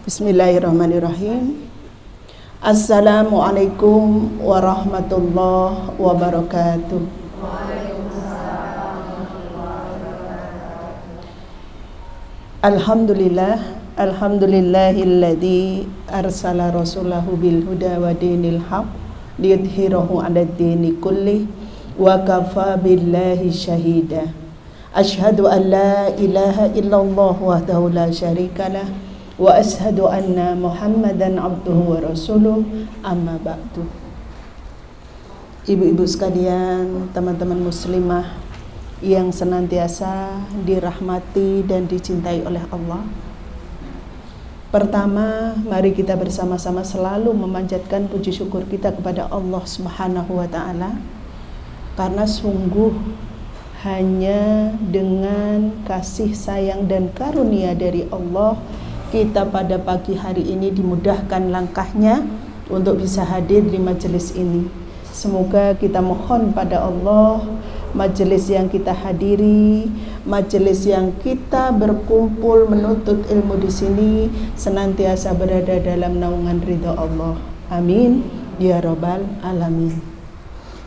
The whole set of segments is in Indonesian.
Bismillahirrahmanirrahim. Assalamualaikum warahmatullahi wabarakatuh. Alhamdulillahilladzi arsala rasulahu bil huda wa dinil haq liyudhhirahu 'alad dini kulli wa kafa billahi syahida. Asyhadu an la ilaha illallah wahdahu la syarikalah wa ashhadu anna Muhammadan abduhu wa rasuluh, amma ba'du. Ibu-ibu sekalian, teman-teman muslimah yang senantiasa dirahmati dan dicintai oleh Allah. Pertama, mari kita bersama-sama selalu memanjatkan puji syukur kita kepada Allah Subhanahu wa taala, karena sungguh hanya dengan kasih sayang dan karunia dari Allah kita pada pagi hari ini dimudahkan langkahnya untuk bisa hadir di majelis ini. Semoga kita mohon pada Allah, majelis yang kita hadiri, majelis yang kita berkumpul menuntut ilmu di sini senantiasa berada dalam naungan ridha Allah. Amin ya rabbal alamin.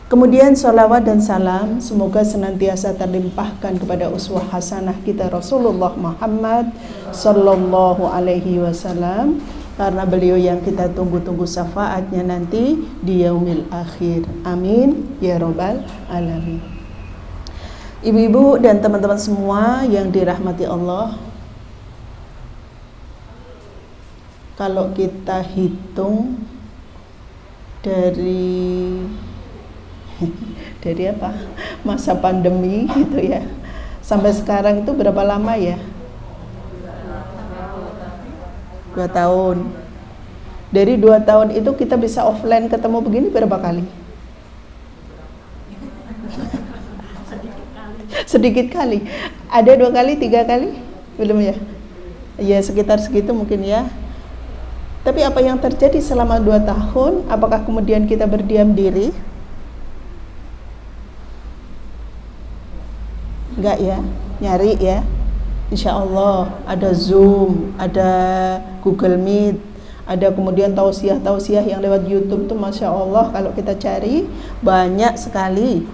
Kemudian salawat dan salam semoga senantiasa terlimpahkan kepada uswah hasanah kita Rasulullah Muhammad sallallahu alaihi wasallam, karena beliau yang kita tunggu-tunggu syafaatnya nanti di yaumil akhir. Amin ya rabbal alamin. Ibu-ibu dan teman-teman semua yang dirahmati Allah, kalau kita hitung dari apa? Masa pandemi gitu ya. Sampai sekarang itu berapa lama ya? 2 tahun. Dari 2 tahun itu kita bisa offline ketemu begini berapa kali? Sedikit kali. Ada 2 kali, 3 kali? Belum ya? Ya sekitar segitu mungkin ya. Tapi apa yang terjadi selama 2 tahun? Apakah kemudian kita berdiam diri? Enggak ya, nyari ya. Insya Allah ada Zoom, ada Google Meet, ada kemudian tausiah-tausiah yang lewat YouTube tuh Masya Allah kalau kita cari banyak sekali.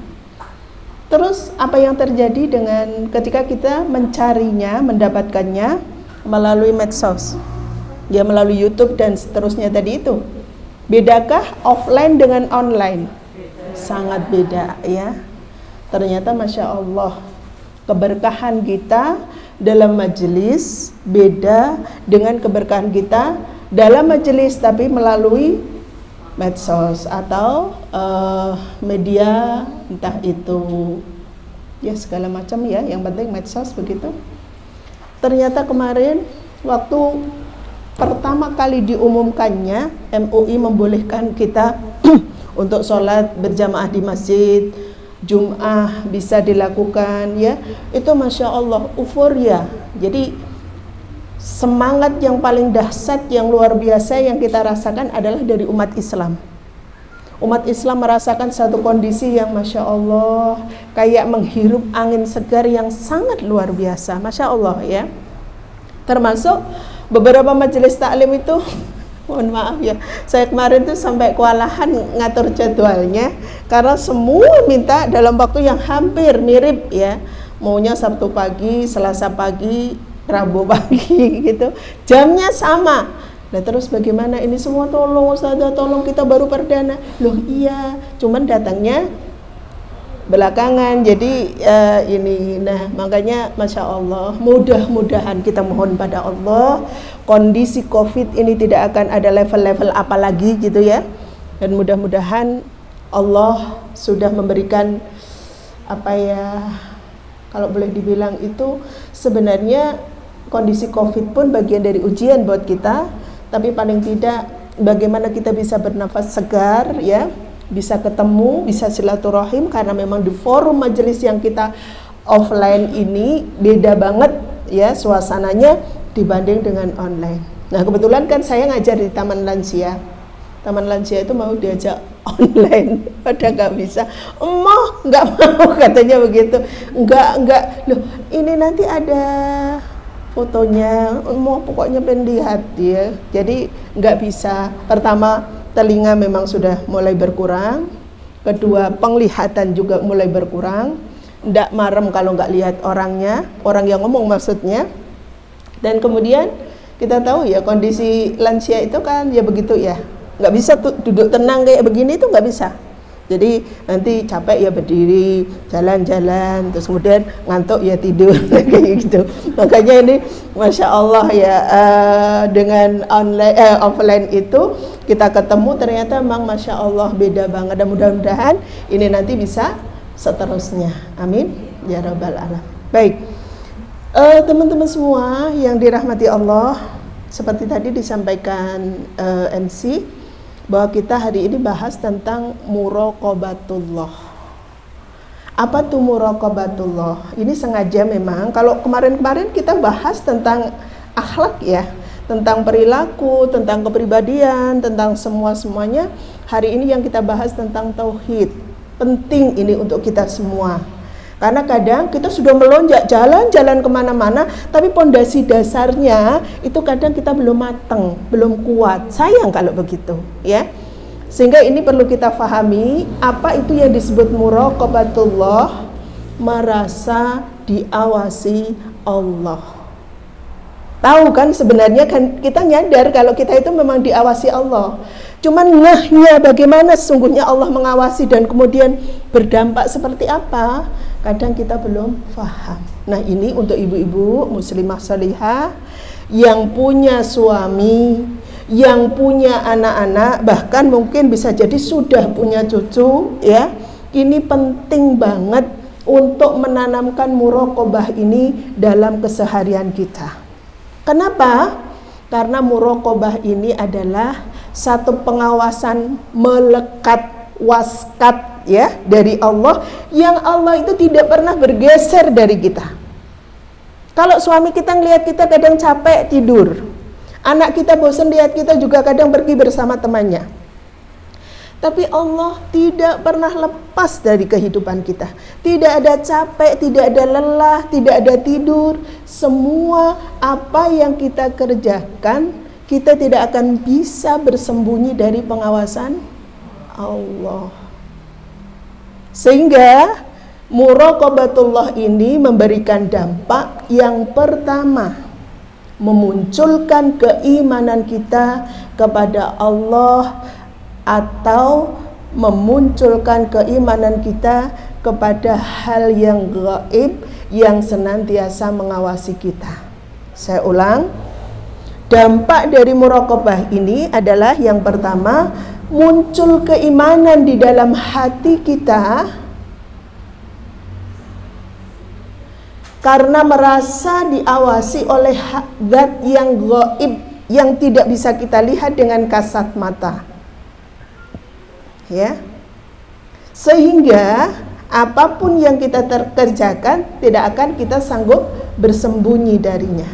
Terus apa yang terjadi dengan ketika kita mencarinya, mendapatkannya melalui medsos, ya melalui YouTube dan seterusnya tadi itu. Bedakah offline dengan online? Sangat beda ya. Ternyata Masya Allah keberkahan kita dalam majelis beda dengan keberkahan kita dalam majelis tapi melalui medsos atau media entah itu ya segala macam ya, yang penting medsos begitu. Ternyata kemarin waktu pertama kali diumumkannya MUI membolehkan kita untuk sholat berjamaah di masjid, Jum'ah bisa dilakukan ya, itu Masya Allah euforia. Jadi semangat yang paling dahsyat, yang luar biasa yang kita rasakan adalah dari umat Islam. Umat Islam merasakan satu kondisi yang Masya Allah kayak menghirup angin segar yang sangat luar biasa, Masya Allah ya. Termasuk beberapa majelis taklim itu mohon maaf ya, saya kemarin tuh sampai kewalahan ngatur jadwalnya karena semua minta dalam waktu yang hampir mirip ya, maunya Sabtu pagi, Selasa pagi, Rabu pagi gitu, jamnya sama. Nah terus bagaimana ini semua, tolong Ustazah, tolong kita baru perdana. Loh iya, cuman datangnya belakangan, jadi ini. Nah makanya Masya Allah, mudah-mudahan kita mohon pada Allah kondisi COVID ini tidak akan ada level-level apa lagi gitu ya, dan mudah-mudahan Allah sudah memberikan apa ya, kalau boleh dibilang itu sebenarnya kondisi COVID pun bagian dari ujian buat kita, tapi paling tidak bagaimana kita bisa bernafas segar ya, bisa ketemu, bisa silaturahim, karena memang di forum majelis yang kita offline ini beda banget ya suasananya dibanding dengan online. Nah kebetulan kan saya ngajar di Taman Lansia. Taman Lansia itu mau diajak online, pada nggak bisa. Emoh nggak mau katanya begitu. Enggak loh, ini nanti ada fotonya, mau pokoknya pengen lihat ya. Jadi nggak bisa. Pertama, telinga memang sudah mulai berkurang. Kedua, penglihatan juga mulai berkurang. Nggak marem kalau nggak lihat orangnya, orang yang ngomong maksudnya. Dan kemudian kita tahu ya kondisi lansia itu kan ya begitu ya, nggak bisa duduk tenang kayak begini itu nggak bisa. Jadi nanti capek ya berdiri, jalan-jalan, terus kemudian ngantuk ya tidur kayak gitu. Makanya ini Masya Allah ya, dengan offline itu kita ketemu ternyata memang Masya Allah beda banget. Dan mudah-mudahan ini nanti bisa seterusnya. Amin ya Rabbal Alamin. Baik, teman-teman semua yang dirahmati Allah, seperti tadi disampaikan MC, bahwa kita hari ini bahas tentang muraqabatullah. Apa tuh muraqabatullah? Ini sengaja memang, kalau kemarin-kemarin kita bahas tentang akhlak ya, tentang perilaku, tentang kepribadian, tentang semuanya. Hari ini yang kita bahas tentang tauhid. Penting ini untuk kita semua. Karena kadang kita sudah melonjak jalan-jalan kemana-mana, tapi pondasi dasarnya itu kadang kita belum mateng, belum kuat. Sayang kalau begitu, ya. Sehingga ini perlu kita fahami, apa itu yang disebut muraqabatullah, merasa diawasi Allah. Tahu kan sebenarnya kan kita nyadar kalau kita itu memang diawasi Allah. Cuman ngahnya bagaimana sesungguhnya Allah mengawasi dan kemudian berdampak seperti apa, kadang kita belum paham. Nah ini untuk ibu-ibu muslimah salihah yang punya suami, yang punya anak-anak, bahkan mungkin bisa jadi sudah punya cucu ya. Ini penting banget untuk menanamkan muraqabah ini dalam keseharian kita. Kenapa? Karena muraqabah ini adalah satu pengawasan melekat, waskat ya dari Allah, yang Allah itu tidak pernah bergeser dari kita. Kalau suami kita ngelihat kita kadang capek tidur, anak kita bosan lihat kita juga kadang pergi bersama temannya, tapi Allah tidak pernah lepas dari kehidupan kita. Tidak ada capek, tidak ada lelah, tidak ada tidur. Semua apa yang kita kerjakan, kita tidak akan bisa bersembunyi dari pengawasan Allah. Sehingga muraqabatullah ini memberikan dampak yang pertama, memunculkan keimanan kita kepada Allah, atau memunculkan keimanan kita kepada hal yang gaib yang senantiasa mengawasi kita. Saya ulang, dampak dari muraqabah ini adalah yang pertama, muncul keimanan di dalam hati kita karena merasa diawasi oleh zat yang gaib yang tidak bisa kita lihat dengan kasat mata. Ya, sehingga apapun yang kita kerjakan tidak akan kita sanggup bersembunyi darinya.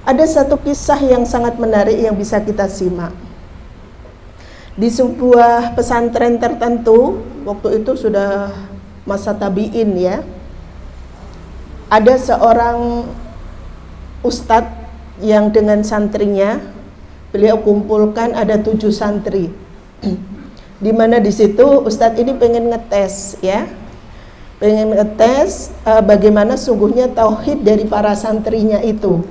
Ada satu kisah yang sangat menarik yang bisa kita simak. Di sebuah pesantren tertentu, waktu itu sudah masa tabi'in ya, ada seorang ustadz yang dengan santrinya, beliau kumpulkan ada 7 santri. Di mana di situ ustadz ini pengen ngetes ya. Pengen ngetes bagaimana sungguhnya tauhid dari para santrinya itu.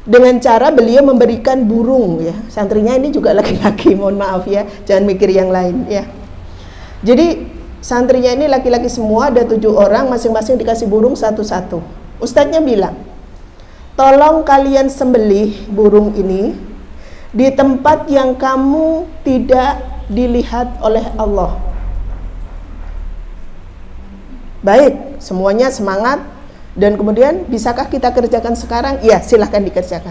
Dengan cara beliau memberikan burung ya. Santrinya ini juga laki-laki, mohon maaf ya, jangan mikir yang lain ya. Jadi santrinya ini laki-laki semua, ada 7 orang, masing-masing dikasih burung satu-satu. Ustadznya bilang, tolong kalian sembelih burung ini di tempat yang kamu tidak dilihat oleh Allah. Baik, semuanya semangat. Dan kemudian, bisakah kita kerjakan sekarang? Iya, silahkan dikerjakan.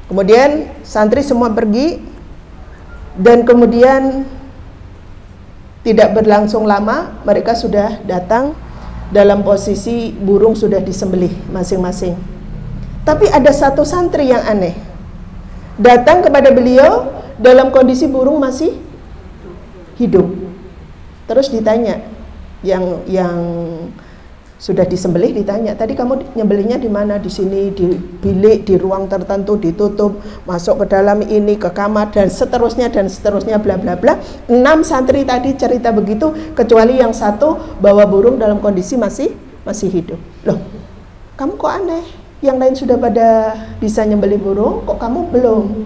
Kemudian santri semua pergi, dan kemudian tidak berlangsung lama mereka sudah datang dalam posisi burung sudah disembelih masing-masing. Tapi ada satu santri yang aneh, datang kepada beliau dalam kondisi burung masih hidup. Terus ditanya yang Sudah disembelih ditanya, tadi kamu nyembelihnya di mana? Di sini, di bilik, di ruang tertentu, ditutup, masuk ke dalam ini, ke kamar, dan seterusnya, bla bla bla. 6 santri tadi cerita begitu, kecuali yang satu bawa burung dalam kondisi masih hidup. Loh, kamu kok aneh? Yang lain sudah pada bisa nyembelih burung, kok kamu belum?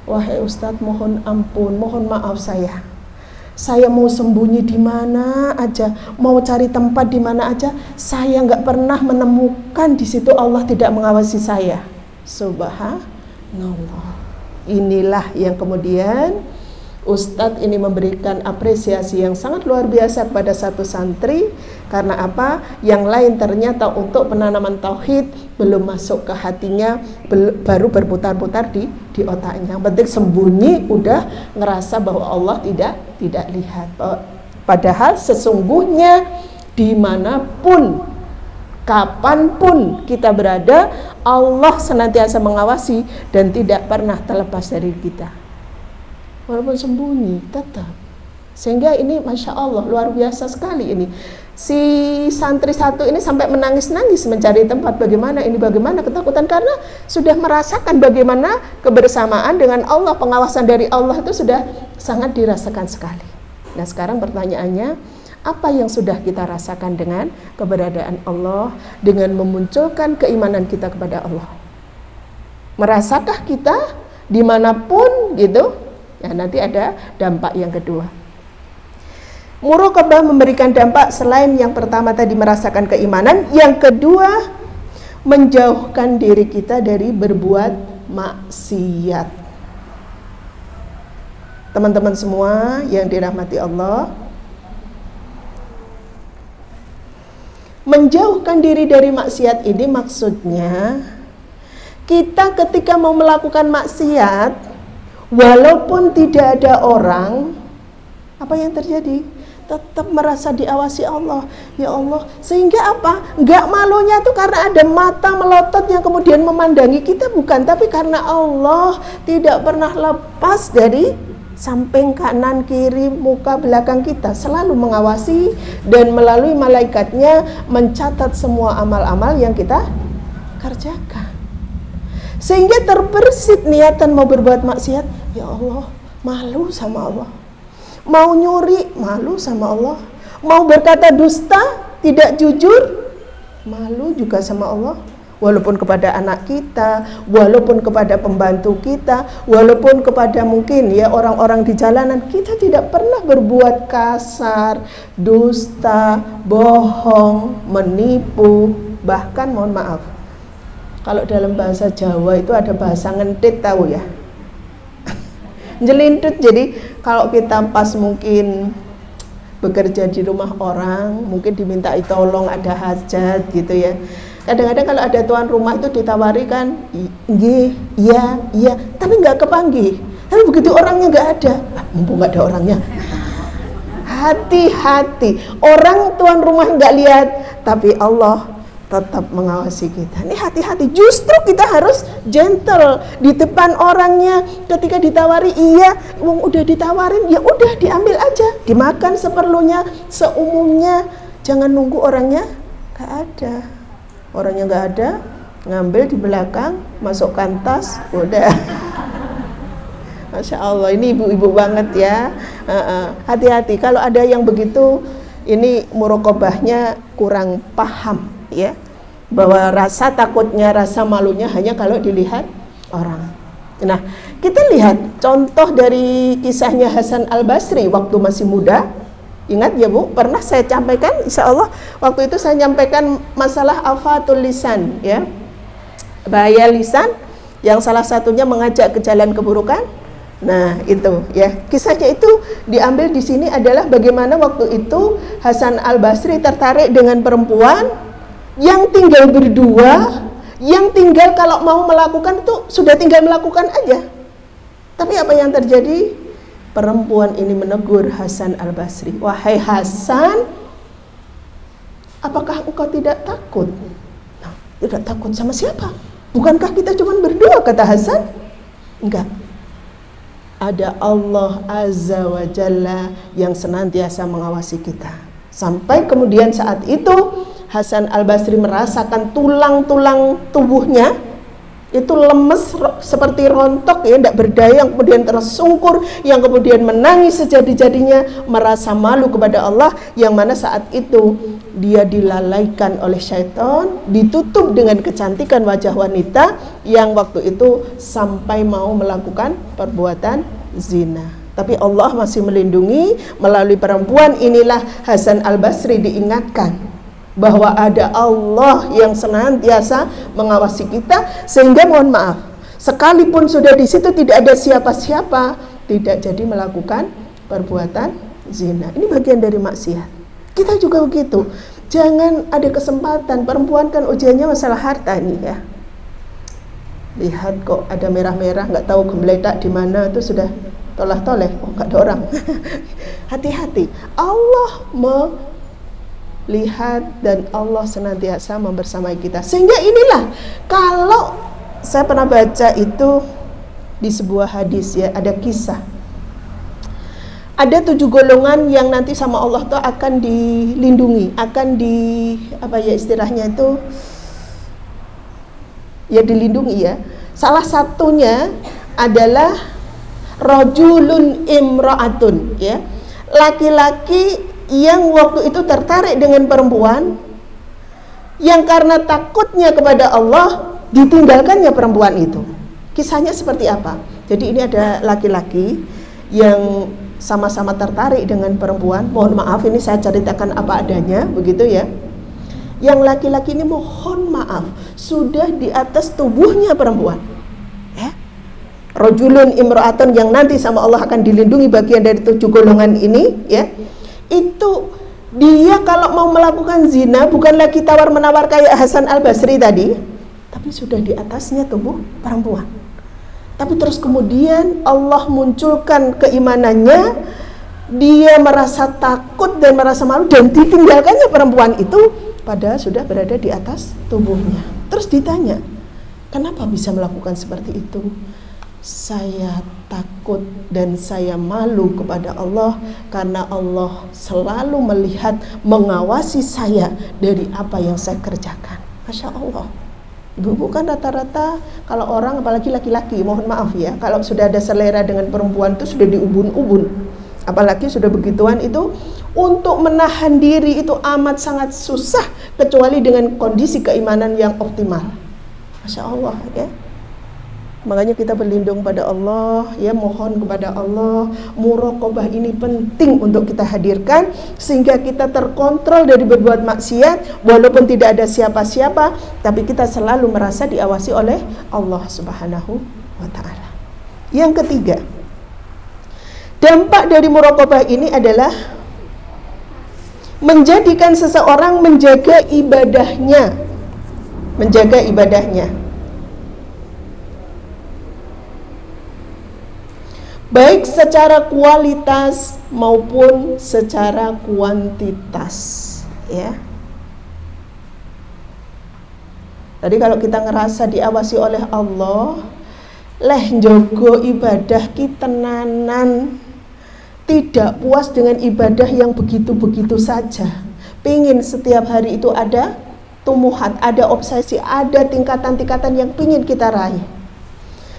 Wahai Ustadz, mohon ampun, mohon maaf saya mau sembunyi di mana aja, mau cari tempat di mana aja, saya nggak pernah menemukan di situ Allah tidak mengawasi saya. Subhanallah. Inilah yang kemudian Ustadz ini memberikan apresiasi yang sangat luar biasa kepada satu santri. Karena apa? Yang lain ternyata untuk penanaman tauhid belum masuk ke hatinya, baru berputar-putar di otaknya. Yang penting sembunyi, udah ngerasa bahwa Allah tidak lihat. Padahal sesungguhnya dimanapun, kapanpun kita berada, Allah senantiasa mengawasi dan tidak pernah terlepas dari kita. Walaupun sembunyi, tetap. Sehingga ini Masya Allah, luar biasa sekali ini. Si santri satu ini sampai menangis-nangis mencari tempat, bagaimana ketakutan, karena sudah merasakan bagaimana kebersamaan dengan Allah, pengawasan dari Allah itu sudah sangat dirasakan sekali. Nah sekarang pertanyaannya, apa yang sudah kita rasakan dengan keberadaan Allah, dengan memunculkan keimanan kita kepada Allah? Merasakah kita dimanapun gitu? Ya, nanti ada dampak yang kedua. Muraqabah memberikan dampak selain yang pertama tadi merasakan keimanan, yang kedua menjauhkan diri kita dari berbuat maksiat. Teman-teman semua yang dirahmati Allah, menjauhkan diri dari maksiat ini maksudnya kita ketika mau melakukan maksiat, walaupun tidak ada orang, apa yang terjadi? Tetap merasa diawasi Allah. Ya Allah, sehingga apa? Enggak malunya tuh karena ada mata melotot yang kemudian memandangi kita, bukan, tapi karena Allah tidak pernah lepas dari samping kanan, kiri, muka, belakang kita, selalu mengawasi dan melalui malaikatnya mencatat semua amal-amal yang kita kerjakan. Sehingga terbersit niatan mau berbuat maksiat, ya Allah, malu sama Allah. Mau nyuri, malu sama Allah. Mau berkata dusta, tidak jujur, malu juga sama Allah. Walaupun kepada anak kita, walaupun kepada pembantu kita, walaupun kepada mungkin ya orang-orang di jalanan, kita tidak pernah berbuat kasar, dusta, bohong, menipu, bahkan mohon maaf, kalau dalam bahasa Jawa itu ada bahasa ngentit, tahu ya? Jelintut. Jadi kalau kita pas mungkin bekerja di rumah orang, mungkin dimintai tolong, ada hajat gitu ya. Kadang-kadang kalau ada tuan rumah itu ditawari kan, iya, tapi nggak kepanggih. Tapi begitu orangnya nggak ada, mumpung nggak ada orangnya, hati-hati. Orang tuan rumah nggak lihat, tapi Allah tetap mengawasi kita. Ini hati-hati. Justru kita harus gentle di depan orangnya. Ketika ditawari, iya, udah ditawarin, ya udah diambil aja, dimakan seperlunya, seumumnya. Jangan nunggu orangnya nggak ada. Orangnya nggak ada, ngambil di belakang, masukkan tas, udah. Masya Allah, ini ibu-ibu banget ya. Hati-hati. Kalau ada yang begitu, ini muraqabahnya kurang paham ya, bahwa rasa takutnya, rasa malunya hanya kalau dilihat orang. Nah, kita lihat contoh dari kisahnya Hasan Al-Basri waktu masih muda. Ingat ya Bu, pernah saya sampaikan, insya Allah waktu itu saya nyampaikan masalah afatul lisan ya, bahaya lisan yang salah satunya mengajak ke jalan keburukan. Nah itu ya, kisahnya itu diambil di sini adalah bagaimana waktu itu Hasan Al-Basri tertarik dengan perempuan yang tinggal berdua, yang tinggal kalau mau melakukan itu sudah tinggal melakukan aja. Tapi apa yang terjadi? Perempuan ini menegur Hasan Al-Basri, wahai Hasan, apakah engkau tidak takut? Nah, tidak takut sama siapa? Bukankah kita cuma berdua, kata Hasan? Enggak. Ada Allah Azza wa Jalla yang senantiasa mengawasi kita. Sampai kemudian saat itu Hasan Al-Basri merasakan tulang-tulang tubuhnya itu lemes seperti rontok ya, tidak berdaya, yang kemudian tersungkur, yang kemudian menangis sejadi-jadinya, merasa malu kepada Allah, yang mana saat itu dia dilalaikan oleh syaitan, ditutup dengan kecantikan wajah wanita yang waktu itu sampai mau melakukan perbuatan zina. Tapi Allah masih melindungi. Melalui perempuan inilah Hasan Al-Basri diingatkan bahwa ada Allah yang senantiasa mengawasi kita, sehingga mohon maaf, sekalipun sudah di situ tidak ada siapa-siapa, tidak jadi melakukan perbuatan zina. Ini bagian dari maksiat. Kita juga begitu. Jangan ada kesempatan, perempuan kan ujiannya masalah harta nih ya. Lihat kok ada merah-merah, nggak tahu gembletak di mana, itu sudah tolah-toleh, oh nggak ada orang. Hati-hati. Allah lihat dan Allah senantiasa membersamai kita. Sehingga inilah, kalau saya pernah baca itu di sebuah hadis ya, ada kisah. Ada 7 golongan yang nanti sama Allah tuh akan dilindungi, akan apa ya istilahnya itu, ya dilindungi ya. Salah satunya adalah rajulun imra'atun ya. Laki-laki yang waktu itu tertarik dengan perempuan, yang karena takutnya kepada Allah ditinggalkannya perempuan itu. Kisahnya seperti apa? Jadi ini ada laki-laki yang sama-sama tertarik dengan perempuan. Mohon maaf, ini saya ceritakan apa adanya, begitu ya. Yang laki-laki ini mohon maaf sudah di atas tubuhnya perempuan ya. Rajulun imra'atun yang nanti sama Allah akan dilindungi, bagian dari 7 golongan ini ya. Itu dia kalau mau melakukan zina bukan lagi tawar-menawar kayak Hasan Al-Basri tadi, tapi sudah di atasnya tubuh perempuan. Tapi terus kemudian Allah munculkan keimanannya, dia merasa takut dan merasa malu, dan ditinggalkannya perempuan itu padahal sudah berada di atas tubuhnya. Terus ditanya, kenapa bisa melakukan seperti itu? Saya takut dan saya malu kepada Allah karena Allah selalu melihat, mengawasi saya dari apa yang saya kerjakan. Masya Allah. Ibu-ibu kan rata-rata kalau orang, apalagi laki-laki, mohon maaf ya, kalau sudah ada selera dengan perempuan itu sudah diubun-ubun. Apalagi sudah begituan itu, untuk menahan diri itu amat sangat susah, kecuali dengan kondisi keimanan yang optimal. Masya Allah ya. Makanya kita berlindung pada Allah ya, mohon kepada Allah. Muraqabah ini penting untuk kita hadirkan sehingga kita terkontrol dari berbuat maksiat, walaupun tidak ada siapa-siapa, tapi kita selalu merasa diawasi oleh Allah Subhanahu wa ta'ala. Yang ketiga, dampak dari muraqabah ini adalah menjadikan seseorang menjaga ibadahnya. Menjaga ibadahnya. Baik secara kualitas maupun secara kuantitas ya. Tadi kalau kita ngerasa diawasi oleh Allah, leh njogo ibadah kita tenanan, tidak puas dengan ibadah yang begitu-begitu saja, pingin setiap hari itu ada tumbuhan, ada obsesi, ada tingkatan-tingkatan yang pingin kita raih.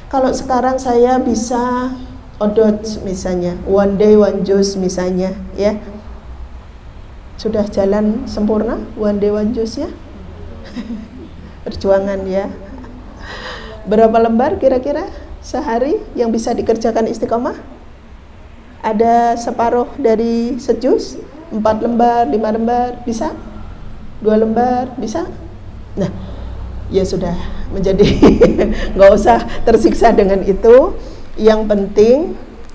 Kalau sekarang saya bisa odot misalnya, one day one juice misalnya ya, sudah jalan sempurna one day one juice ya. Perjuangan ya. Berapa lembar kira-kira sehari yang bisa dikerjakan istiqomah? Ada separuh dari sejus, 4 lembar, 5 lembar bisa? 2 lembar bisa? Nah ya sudah, menjadi nggak usah tersiksa dengan itu. Yang penting,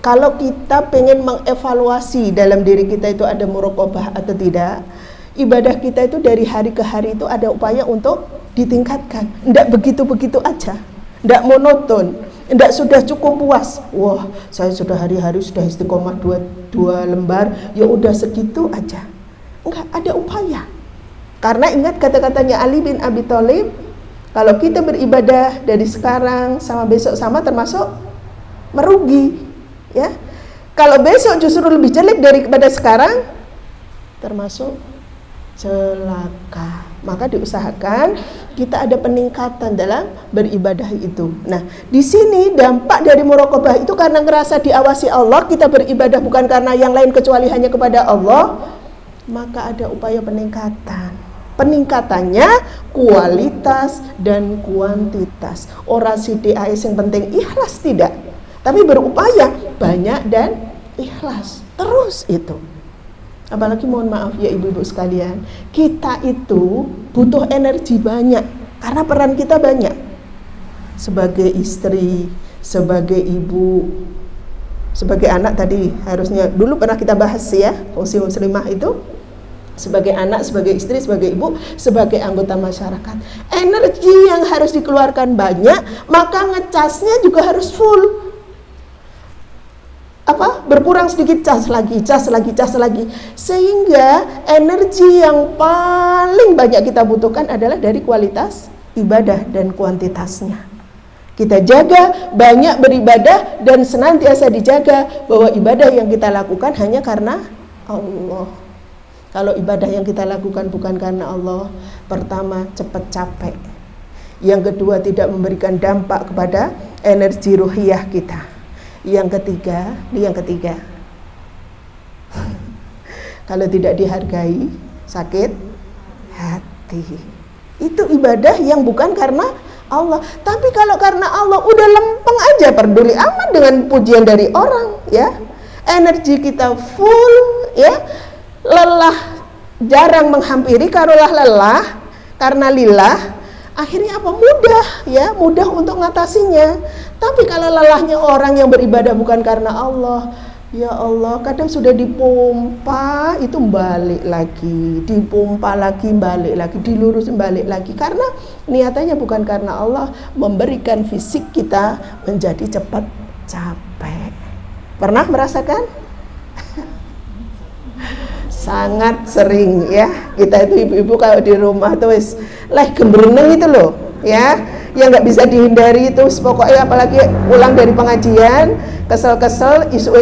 kalau kita pengen mengevaluasi dalam diri kita itu ada muraqabah atau tidak, ibadah kita itu dari hari ke hari itu ada upaya untuk ditingkatkan. Tidak begitu-begitu aja, tidak monoton, tidak sudah cukup puas. Wah, saya sudah hari-hari sudah istiqomah 2 lembar, ya udah segitu aja. Enggak, ada upaya. Karena ingat kata-katanya Ali bin Abi Thalib, kalau kita beribadah dari sekarang sama besok sama, termasuk merugi ya. Kalau besok justru lebih jelek daripada sekarang, termasuk celaka. maka diusahakan kita ada peningkatan dalam beribadah itu. Nah, di sini dampak dari muraqabah itu karena ngerasa diawasi Allah, kita beribadah bukan karena yang lain kecuali hanya kepada Allah, maka ada upaya peningkatan. Peningkatannya kualitas dan kuantitas. Orasi DAS yang penting ikhlas tidak, tapi berupaya banyak dan ikhlas. Terus itu. Apalagi mohon maaf ya ibu-ibu sekalian, kita itu butuh energi banyak karena peran kita banyak. Sebagai istri, sebagai ibu, sebagai anak tadi harusnya dulu pernah kita bahas ya, fungsi muslimah itu sebagai anak, sebagai istri, sebagai ibu, sebagai anggota masyarakat. Energi yang harus dikeluarkan banyak, maka ngecasnya juga harus full. Berkurang sedikit cas lagi, sehingga energi yang paling banyak kita butuhkan adalah dari kualitas ibadah dan kuantitasnya. Kita jaga banyak beribadah dan senantiasa dijaga bahwa ibadah yang kita lakukan hanya karena Allah. Kalau ibadah yang kita lakukan bukan karena Allah, pertama cepat capek, yang kedua tidak memberikan dampak kepada energi ruhiyah kita, yang ketiga kalau tidak dihargai sakit hati. Itu ibadah yang bukan karena Allah. Tapi kalau karena Allah udah lempeng aja, peduli amat dengan pujian dari orang ya, energi kita full ya, lelah jarang menghampiri. Karulah lelah karena lillah, akhirnya apa? Mudah untuk mengatasinya. Tapi kalau lelahnya orang yang beribadah bukan karena Allah, ya Allah, kadang sudah dipompa itu balik lagi, dipompa lagi balik lagi, dilurusin balik lagi, karena niatannya bukan karena Allah memberikan fisik kita menjadi cepat capek. Pernah merasakan? Sangat sering ya, kita itu ibu-ibu kalau di rumah tuh gembereneng itu loh ya, yang nggak bisa dihindari itu. Pokoknya apalagi pulang dari pengajian kesel-kesel, isu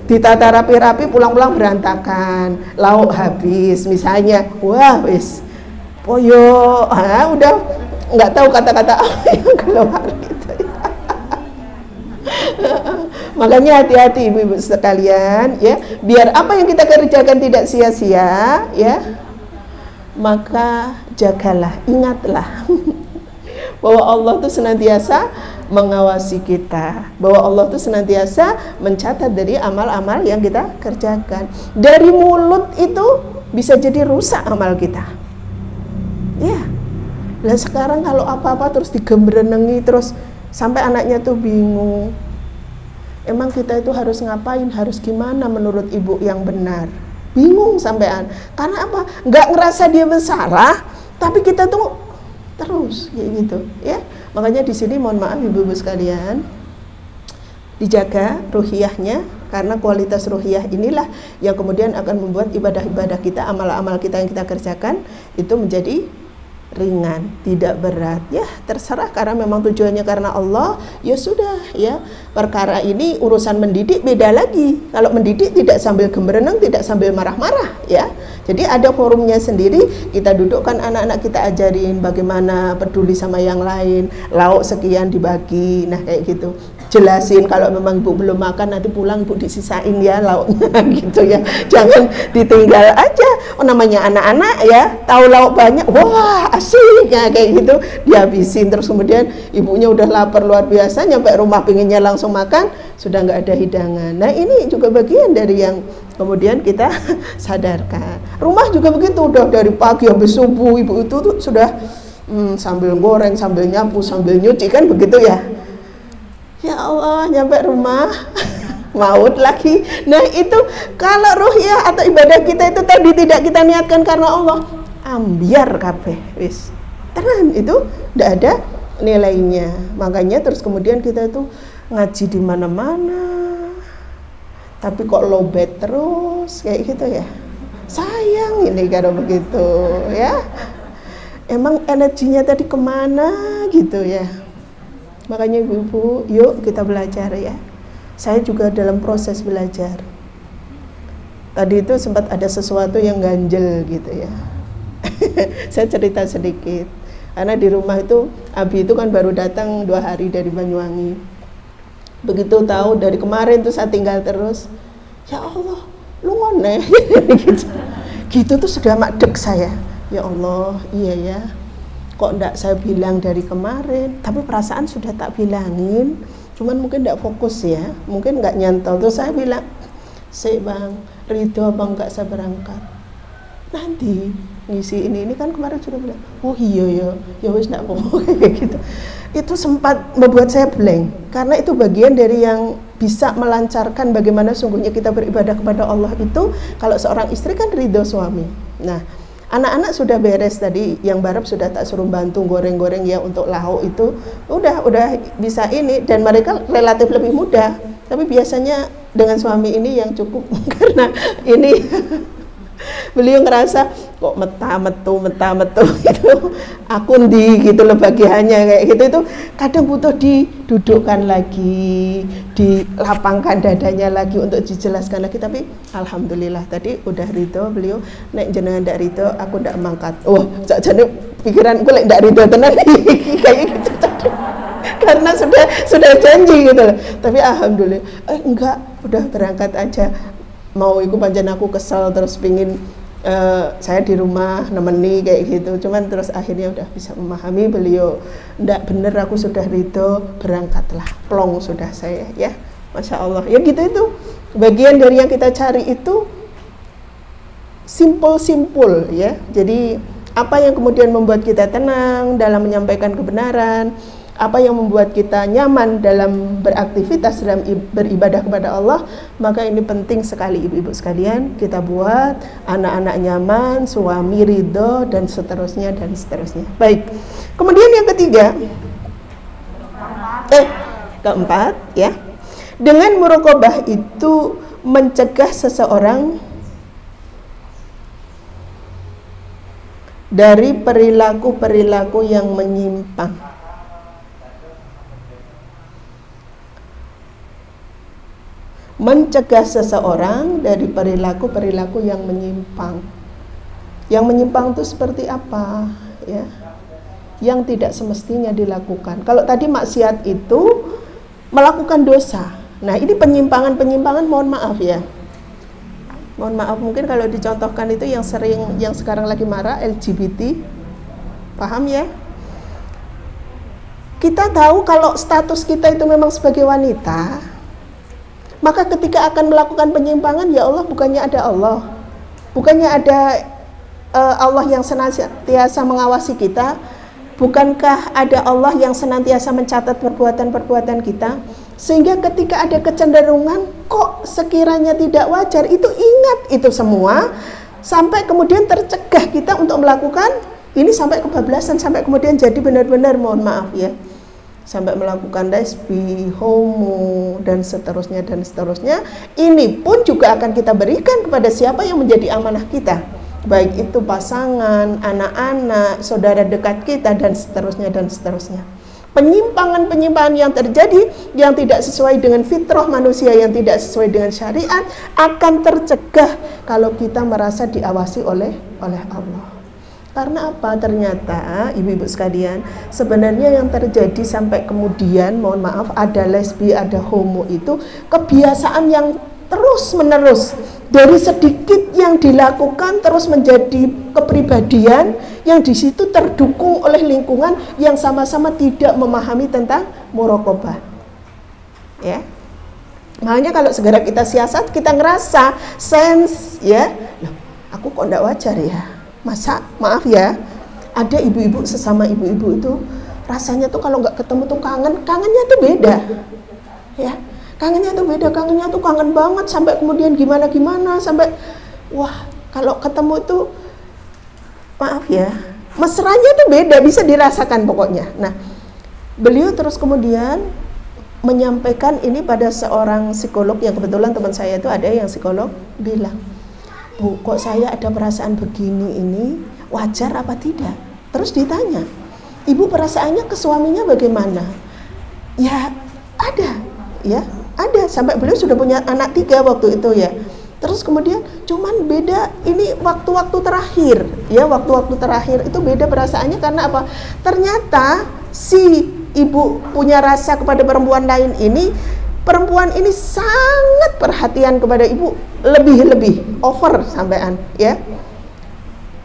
ditata rapi-rapi, pulang-pulang berantakan, lauk habis misalnya, wah poyo, udah nggak tahu kata-kata apa yang keluar gitu ya. Makanya hati-hati ibu-ibu sekalian ya, biar apa yang kita kerjakan tidak sia-sia ya, maka jagalah, ingatlah bahwa Allah itu senantiasa mengawasi kita, bahwa Allah itu senantiasa mencatat dari amal-amal yang kita kerjakan. Dari mulut itu bisa jadi rusak amal kita ya. Dan sekarang kalau apa-apa terus digemberenengi, terus sampai anaknya tuh bingung, emang kita itu harus ngapain, harus gimana menurut ibu yang benar. Bingung sampean, karena apa? Nggak ngerasa dia bersalah, tapi kita tuh terus kayak gitu ya. Makanya di sini mohon maaf ibu-ibu sekalian, dijaga ruhiyahnya, karena kualitas ruhiyah inilah yang kemudian akan membuat ibadah-ibadah kita, amal-amal kita yang kita kerjakan itu menjadi ringan, tidak berat ya. Terserah, karena memang tujuannya karena Allah, ya sudah ya. Perkara ini urusan mendidik beda lagi. Kalau mendidik tidak sambil gembereneng, tidak sambil marah-marah ya. Jadi ada forumnya sendiri, kita dudukkan anak-anak, kita ajarin bagaimana peduli sama yang lain, lauk sekian dibagi, nah kayak gitu. Jelasin kalau memang ibu belum makan, nanti pulang ibu disisain ya lauknya gitu ya, jangan ditinggal aja. Namanya anak-anak ya, tahu lauk banyak, wah asik ya kayak gitu, dihabisin. Terus kemudian ibunya udah lapar luar biasa, nyampe rumah pengennya langsung makan, sudah nggak ada hidangan. Nah ini juga bagian dari yang kemudian kita sadarkan. Rumah juga begitu, udah dari pagi habis subuh ibu itu tuh sudah sambil goreng, sambil nyapu, sambil nyuci kan begitu ya. Ya Allah, nyampe rumah maut lagi. Nah itu kalau ruhiyah atau ibadah kita itu tadi tidak kita niatkan karena Allah, ambiar kabeh wis tenan, itu tidak ada nilainya. Makanya terus kemudian kita itu ngaji di mana-mana, tapi kok lowbat terus kayak gitu ya. Sayang ini kalau begitu ya. Emang energinya tadi kemana gitu ya. Makanya ibu-ibu, yuk kita belajar ya. Saya juga dalam proses belajar. Tadi itu sempat ada sesuatu yang ganjel gitu ya. Saya cerita sedikit. Karena di rumah itu Abi itu kan baru datang 2 hari dari Banyuwangi. Begitu tahu dari kemarin tuh saya tinggal terus. Ya Allah, lu ngone gitu tuh sudah madeg saya. Ya Allah, iya ya. Kok enggak saya bilang dari kemarin? Tapi perasaan sudah tak bilangin. Cuman mungkin enggak fokus ya. Mungkin enggak nyantol. Terus saya bilang, "Sik Bang, ridho apa enggak saya berangkat?" Nanti ngisi ini kan kemarin sudah bilang, "Oh iya ya wis enggak apa-apa," kayak gitu. Itu sempat membuat saya blank karena itu bagian dari yang bisa melancarkan bagaimana sungguhnya kita beribadah kepada Allah itu kalau seorang istri kan ridho suami. Nah, anak-anak sudah beres tadi, yang Barab sudah tak suruh bantu goreng-goreng ya untuk lauk itu udah bisa ini, dan mereka relatif lebih mudah. Tapi biasanya dengan suami ini yang cukup karena ini beliau ngerasa kok meta-metu gitu, akundi gitu loh bagiannya kayak gitu. Itu kadang butuh didudukkan lagi, dilapangkan dadanya lagi untuk dijelaskan lagi. Tapi alhamdulillah tadi udah ridho beliau. Nek jenengan ndak ridho aku ndak mangkat. Oh sakjane pikiranku lek ndak ridho tenan kayak gitu tadi. Karena sudah janji gitu loh. Tapi alhamdulillah enggak, udah berangkat aja. Mau ikut panjang aku kesel terus pingin saya di rumah nemeni kayak gitu. Cuman terus akhirnya udah bisa memahami beliau, ndak bener aku sudah ridho, berangkatlah, plong sudah saya ya. Masya Allah ya gitu. Itu bagian dari yang kita cari itu simpul ya. Jadi apa yang kemudian membuat kita tenang dalam menyampaikan kebenaran, apa yang membuat kita nyaman dalam beraktivitas, dalam beribadah kepada Allah, maka ini penting sekali ibu-ibu sekalian kita buat, anak-anak nyaman, suami ridho, dan seterusnya. Baik, kemudian yang ketiga, keempat ya, dengan muraqabah itu mencegah seseorang dari perilaku-perilaku yang menyimpang. Mencegah seseorang dari perilaku-perilaku yang menyimpang. Yang menyimpang itu seperti apa? Ya, yang tidak semestinya dilakukan. Kalau tadi maksiat itu melakukan dosa. Nah ini penyimpangan mohon maaf ya. Mohon maaf, mungkin kalau dicontohkan itu yang sekarang lagi marah LGBT. Paham ya? Kita tahu kalau status kita itu memang sebagai wanita, maka ketika akan melakukan penyimpangan, ya Allah, bukannya ada Allah, bukannya ada Allah yang senantiasa mengawasi kita, bukankah ada Allah yang senantiasa mencatat perbuatan-perbuatan kita, sehingga ketika ada kecenderungan kok sekiranya tidak wajar, itu ingat itu semua, sampai kemudian tercegah kita untuk melakukan ini sampai kebablasan, sampai kemudian jadi benar-benar mohon maaf ya, sampai melakukan lesbi, homo, dan seterusnya. Ini pun juga akan kita berikan kepada siapa yang menjadi amanah kita, baik itu pasangan, anak-anak, saudara dekat kita, dan seterusnya. Penyimpangan yang terjadi yang tidak sesuai dengan fitrah manusia, yang tidak sesuai dengan syariat, akan tercegah kalau kita merasa diawasi oleh Allah. Karena apa? Ternyata ibu-ibu sekalian, sebenarnya yang terjadi sampai kemudian mohon maaf ada lesbi, ada homo, itu kebiasaan yang terus menerus, dari sedikit yang dilakukan terus menjadi kepribadian yang di situ terdukung oleh lingkungan yang sama-sama tidak memahami tentang muraqabah ya. Makanya kalau segera kita siasat, kita ngerasa sense ya, loh, aku kok enggak wajar ya, masa maaf ya, ada ibu-ibu, sesama ibu-ibu itu rasanya tuh kalau nggak ketemu tuh kangennya tuh beda ya, kangennya tuh kangen banget, sampai kemudian gimana sampai wah kalau ketemu tuh maaf ya, mesranya tuh beda, bisa dirasakan pokoknya. Nah beliau terus kemudian menyampaikan ini pada seorang psikolog yang kebetulan teman saya itu ada yang psikolog, bilang, Bu, kok saya ada perasaan begini, ini wajar apa tidak? Terus ditanya, ibu perasaannya ke suaminya bagaimana? Ya ada, sampai beliau sudah punya anak 3 waktu itu ya. Terus kemudian cuman beda ini waktu-waktu terakhir, ya waktu-waktu terakhir itu beda perasaannya karena apa? Ternyata si ibu punya rasa kepada perempuan lain ini, perempuan ini sangat perhatian kepada ibu, lebih over sampean, ya.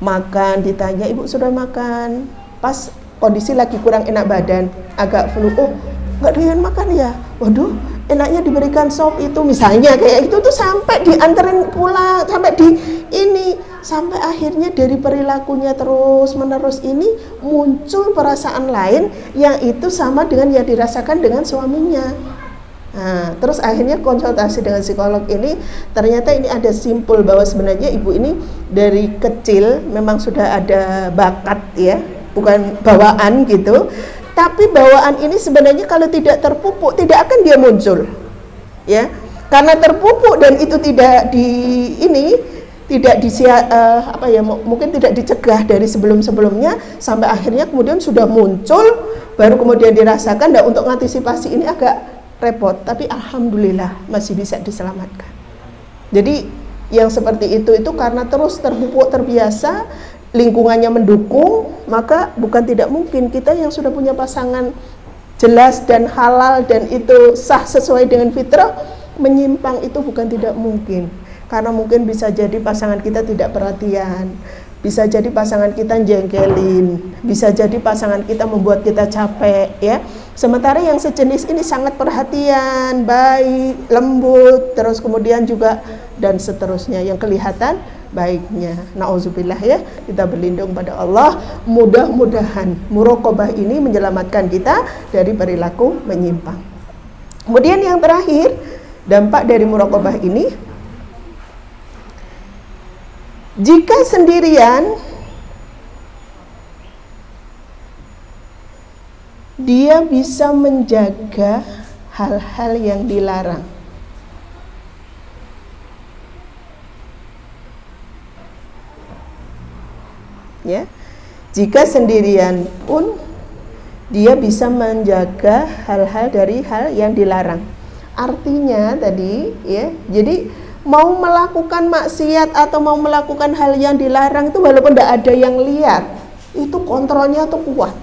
Makan ditanya, ibu sudah makan? Pas kondisi lagi kurang enak badan, agak flu, oh nggak doyan makan ya, waduh enaknya diberikan sop itu misalnya kayak itu tuh sampai dianterin pulang, sampai di ini, sampai akhirnya dari perilakunya terus menerus ini muncul perasaan lain yang itu sama dengan yang dirasakan dengan suaminya. Nah, terus akhirnya konsultasi dengan psikolog ini, ternyata ini ada simpul bahwa sebenarnya ibu ini dari kecil memang sudah ada bakat, ya, bukan bawaan gitu. Tapi bawaan ini sebenarnya kalau tidak terpupuk tidak akan dia muncul, ya. Karena terpupuk dan itu tidak mungkin tidak dicegah dari sebelum-sebelumnya sampai akhirnya kemudian sudah muncul, baru kemudian dirasakan. Dan untuk mengantisipasi ini agak repot, tapi alhamdulillah masih bisa diselamatkan. Jadi yang seperti itu karena terus terpupuk, terbiasa, lingkungannya mendukung, maka bukan tidak mungkin kita yang sudah punya pasangan jelas dan halal dan itu sah sesuai dengan fitrah, menyimpang itu bukan tidak mungkin. Karena mungkin bisa jadi pasangan kita tidak perhatian, bisa jadi pasangan kita jengkelin, bisa jadi pasangan kita membuat kita capek, ya. Sementara yang sejenis ini sangat perhatian, baik, lembut, terus kemudian juga dan seterusnya yang kelihatan baiknya. Nauzubillah, ya, kita berlindung pada Allah. Mudah-mudahan muraqabah ini menyelamatkan kita dari perilaku menyimpang. Kemudian yang terakhir, dampak dari muraqabah ini, jika sendirian dia bisa menjaga hal-hal yang dilarang. Ya, jika sendirian pun dia bisa menjaga hal-hal dari hal yang dilarang. Artinya tadi, ya, jadi mau melakukan maksiat atau mau melakukan hal yang dilarang itu walaupun tidak ada yang lihat, itu kontrolnya tuh kuat.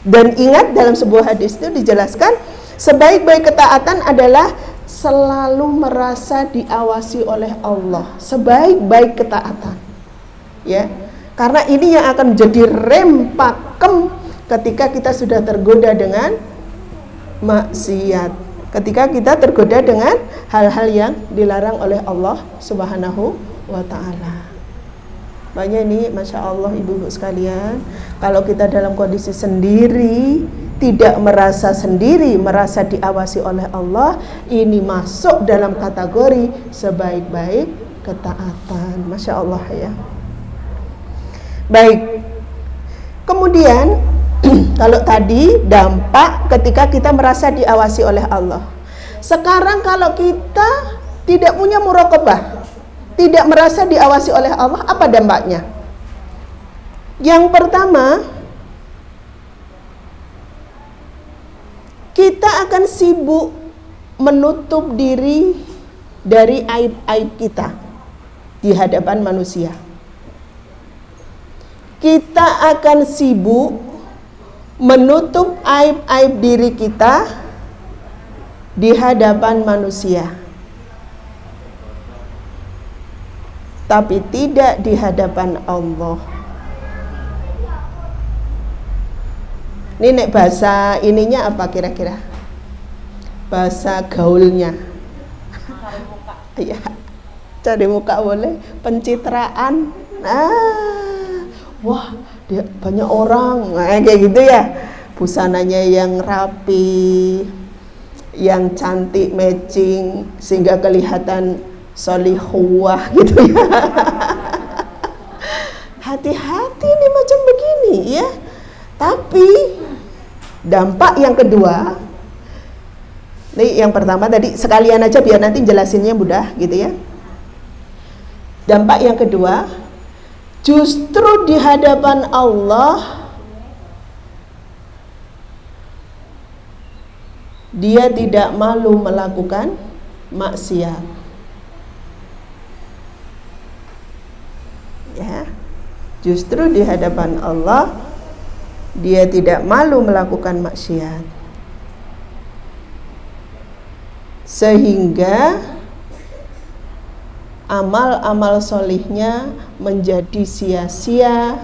Dan ingat dalam sebuah hadis itu dijelaskan, sebaik-baik ketaatan adalah selalu merasa diawasi oleh Allah. Sebaik-baik ketaatan, ya. Karena ini yang akan menjadi rem pakem ketika kita sudah tergoda dengan maksiat, ketika kita tergoda dengan hal-hal yang dilarang oleh Allah Subhanahu wa ta'ala. Makanya ini Masya Allah ibu-ibu sekalian, kalau kita dalam kondisi sendiri, tidak merasa sendiri, merasa diawasi oleh Allah, ini masuk dalam kategori sebaik-baik ketaatan. Masya Allah, ya. Baik, kemudian kalau tadi dampak ketika kita merasa diawasi oleh Allah. Sekarang kalau kita tidak punya muraqabah, tidak merasa diawasi oleh Allah, apa dampaknya? Yang pertama, kita akan sibuk menutup diri dari aib-aib kita di hadapan manusia. Kita akan sibuk menutup aib-aib diri kita di hadapan manusia, tapi tidak di hadapan Allah. Ini nek bahasa ininya apa kira-kira? Bahasa gaulnya. Cari muka. Iya. Cari muka boleh, pencitraan. Wah, dia banyak orang. Nah, kayak gitu ya. Busananya yang rapi, yang cantik matching sehingga kelihatan solihuah gitu ya. Hati-hati nih macam begini ya. Tapi dampak yang kedua, nih yang pertama tadi sekalian aja biar nanti jelasinnya mudah gitu ya. Dampak yang kedua, justru di hadapan Allah dia tidak malu melakukan maksiat. Justru di hadapan Allah dia tidak malu melakukan maksiat, sehingga amal-amal solihnya menjadi sia-sia.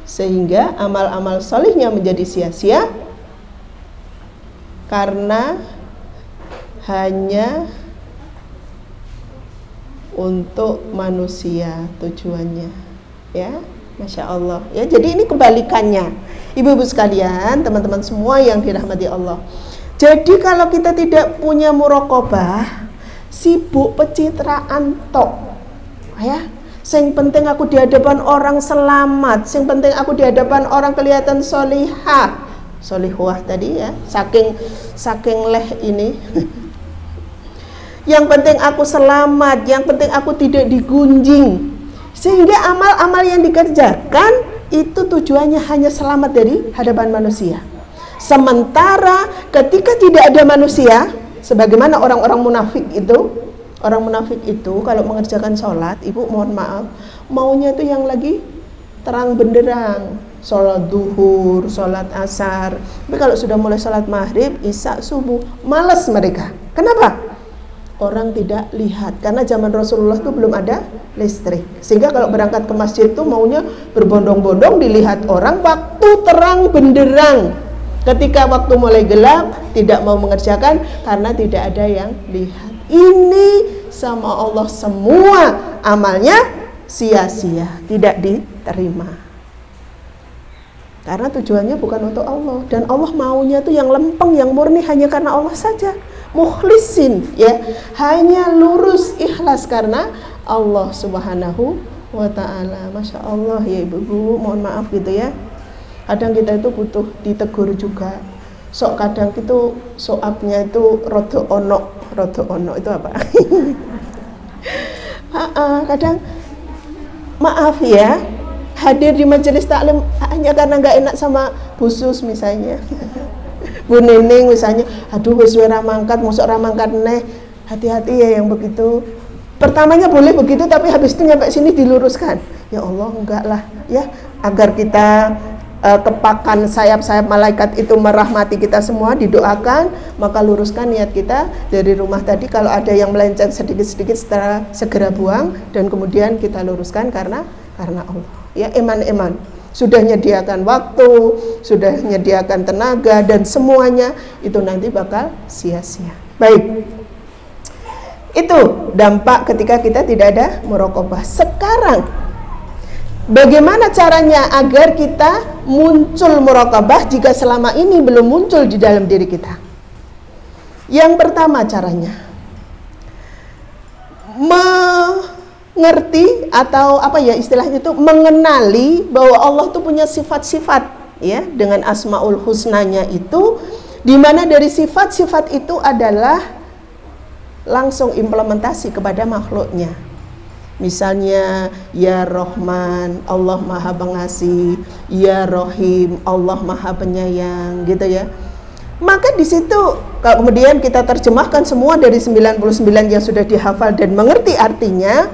Sehingga amal-amal solihnya menjadi sia-sia karena hanya untuk manusia tujuannya, ya, Masya Allah, ya. Jadi ini kebalikannya, ibu-ibu sekalian, teman-teman semua yang dirahmati Allah. Jadi kalau kita tidak punya muraqabah, sibuk pencitraan tok, ya. Sing penting aku di hadapan orang selamat, sing penting aku di hadapan orang kelihatan solihah, solihwah tadi ya, saking leh ini. Yang penting aku selamat, yang penting aku tidak digunjing. Sehingga amal-amal yang dikerjakan itu tujuannya hanya selamat dari hadapan manusia. Sementara ketika tidak ada manusia, sebagaimana orang-orang munafik itu, orang munafik itu kalau mengerjakan sholat, ibu mohon maaf, maunya itu yang lagi terang benderang, sholat duhur, sholat asar. Tapi kalau sudah mulai sholat maghrib, isya, subuh, malas mereka. Kenapa? Orang tidak lihat, karena zaman Rasulullah itu belum ada listrik, sehingga kalau berangkat ke masjid itu maunya berbondong-bondong dilihat orang waktu terang benderang. Ketika waktu mulai gelap tidak mau mengerjakan karena tidak ada yang lihat. Ini sama Allah semua amalnya sia-sia, tidak diterima, karena tujuannya bukan untuk Allah. Dan Allah maunya tuh yang lempeng, yang murni, hanya karena Allah saja, mukhlisin, ya, hanya lurus ikhlas karena Allah Subhanahu wa ta'ala. Masya Allah ya ibu-ibu, mohon maaf gitu ya, kadang kita itu butuh ditegur juga. Sok kadang itu soapnya itu rodo ono itu apa? Kadang maaf ya, hadir di majelis taklim hanya karena nggak enak sama Bu Sus misalnya, Bu Nining misalnya, aduh wis ora mangkat, mosok ora mangkat neh. Hati-hati ya yang begitu. Pertamanya boleh begitu, tapi habis itu nyampe sini diluruskan. Ya Allah, enggak lah ya, agar kita kepakan sayap-sayap malaikat itu merahmati kita semua, didoakan, maka luruskan niat kita dari rumah tadi. Kalau ada yang melenceng sedikit-sedikit, segera buang dan kemudian kita luruskan karena Allah. Ya, eman-eman sudah menyediakan waktu, sudah menyediakan tenaga, dan semuanya itu nanti bakal sia-sia. Baik, itu dampak ketika kita tidak ada muraqabah. Sekarang bagaimana caranya agar kita muncul muraqabah jika selama ini belum muncul di dalam diri kita? Yang pertama caranya, mengerti atau apa ya istilahnya itu, mengenali bahwa Allah itu punya sifat-sifat ya, dengan asmaul husnanya itu, dimana dari sifat-sifat itu adalah langsung implementasi kepada makhluknya. Misalnya ya Rahman, Allah Maha Pengasih, ya Rahim, Allah Maha Penyayang, gitu ya. Maka di situ kalau kemudian kita terjemahkan semua dari 99 yang sudah dihafal dan mengerti artinya,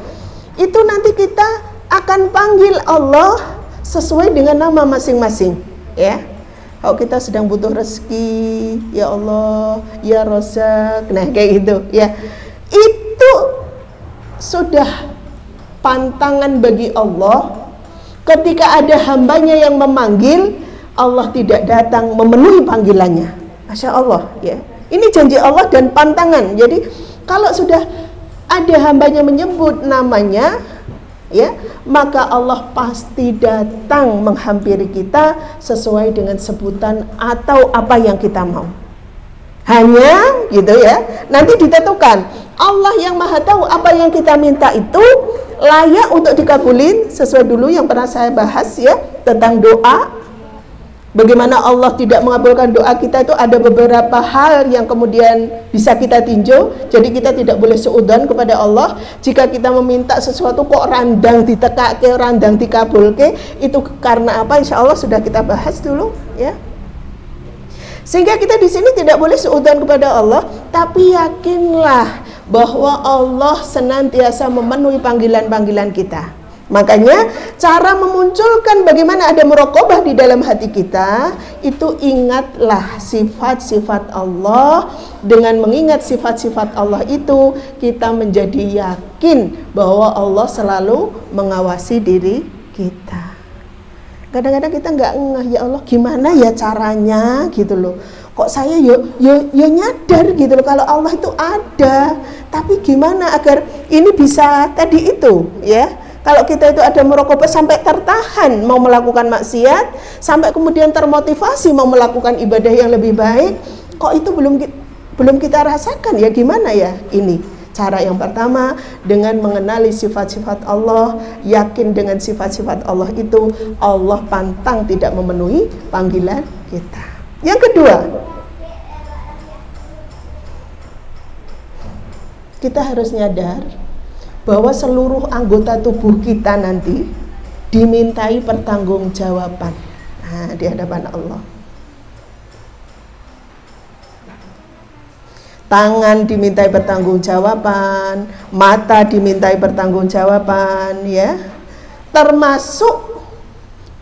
itu nanti kita akan panggil Allah sesuai dengan nama masing-masing, ya. Kalau kita sedang butuh rezeki, ya Allah, ya Razak, nah kayak gitu, ya. Itu sudah pantangan bagi Allah. Ketika ada hambanya yang memanggil, Allah tidak datang memenuhi panggilannya. Masya Allah ya, ini janji Allah dan pantangan. Jadi kalau sudah ada hambanya menyebut namanya ya, maka Allah pasti datang menghampiri kita sesuai dengan sebutan atau apa yang kita mau. Hanya gitu ya, nanti ditentukan Allah yang Maha tahu apa yang kita minta itu layak untuk dikabulin sesuai dulu yang pernah saya bahas ya tentang doa. Bagaimana Allah tidak mengabulkan doa kita itu ada beberapa hal yang kemudian bisa kita tinjau. Jadi kita tidak boleh seudon kepada Allah. Jika kita meminta sesuatu kok randang ditekake, randang dikabulke, itu karena apa? Insya Allah sudah kita bahas dulu ya. Sehingga kita di sini tidak boleh seudon kepada Allah, tapi yakinlah bahwa Allah senantiasa memenuhi panggilan-panggilan kita. Makanya cara memunculkan bagaimana ada muraqabah di dalam hati kita, itu ingatlah sifat-sifat Allah. Dengan mengingat sifat-sifat Allah itu, kita menjadi yakin bahwa Allah selalu mengawasi diri kita. Kadang-kadang kita nggak ngeh, ya Allah gimana ya caranya gitu loh. Kok saya yo nyadar gitu loh kalau Allah itu ada. Tapi gimana agar ini bisa tadi itu ya. Kalau kita itu ada muraqabah sampai tertahan mau melakukan maksiat, sampai kemudian termotivasi mau melakukan ibadah yang lebih baik, kok itu belum kita rasakan ya, gimana ya ini? Cara yang pertama dengan mengenali sifat-sifat Allah, yakin dengan sifat-sifat Allah itu, Allah pantang tidak memenuhi panggilan kita. Yang kedua, kita harus nyadar bahwa seluruh anggota tubuh kita nanti dimintai pertanggungjawaban di hadapan Allah. Tangan dimintai pertanggungjawaban, mata dimintai pertanggungjawaban, ya. Termasuk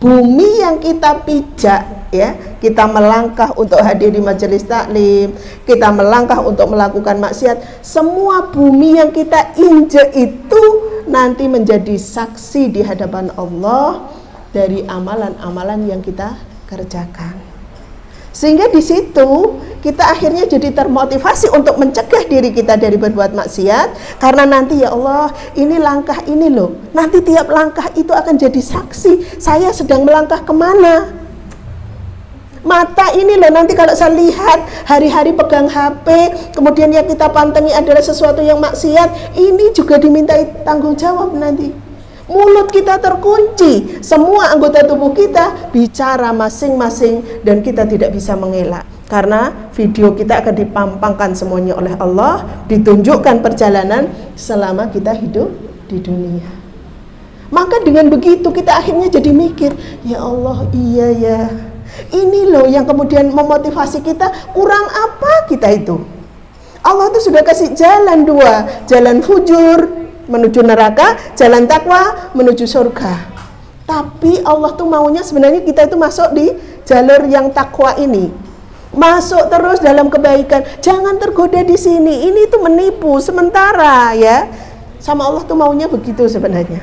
bumi yang kita pijak, ya. Kita melangkah untuk hadir di majelis taklim, kita melangkah untuk melakukan maksiat. Semua bumi yang kita injek itu nanti menjadi saksi di hadapan Allah dari amalan-amalan yang kita kerjakan. Sehingga di situ kita akhirnya jadi termotivasi untuk mencegah diri kita dari berbuat maksiat, karena nanti ya Allah, ini langkah ini loh, nanti tiap langkah itu akan jadi saksi saya sedang melangkah kemana. Mata ini loh, nanti kalau saya lihat hari-hari pegang HP, kemudian yang kita pantengi adalah sesuatu yang maksiat, ini juga dimintai tanggung jawab nanti. Mulut kita terkunci, semua anggota tubuh kita bicara masing-masing, dan kita tidak bisa mengelak karena video kita akan dipampangkan semuanya oleh Allah, ditunjukkan perjalanan selama kita hidup di dunia. Maka dengan begitu kita akhirnya jadi mikir, ya Allah, iya ya, ini loh yang kemudian memotivasi kita. Kurang apa kita itu? Allah itu sudah kasih jalan dua, jalan fujur menuju neraka, jalan takwa menuju surga. Tapi Allah tuh maunya sebenarnya kita itu masuk di jalur yang takwa ini, masuk terus dalam kebaikan, jangan tergoda di sini, ini tuh menipu sementara ya. Sama Allah tuh maunya begitu sebenarnya.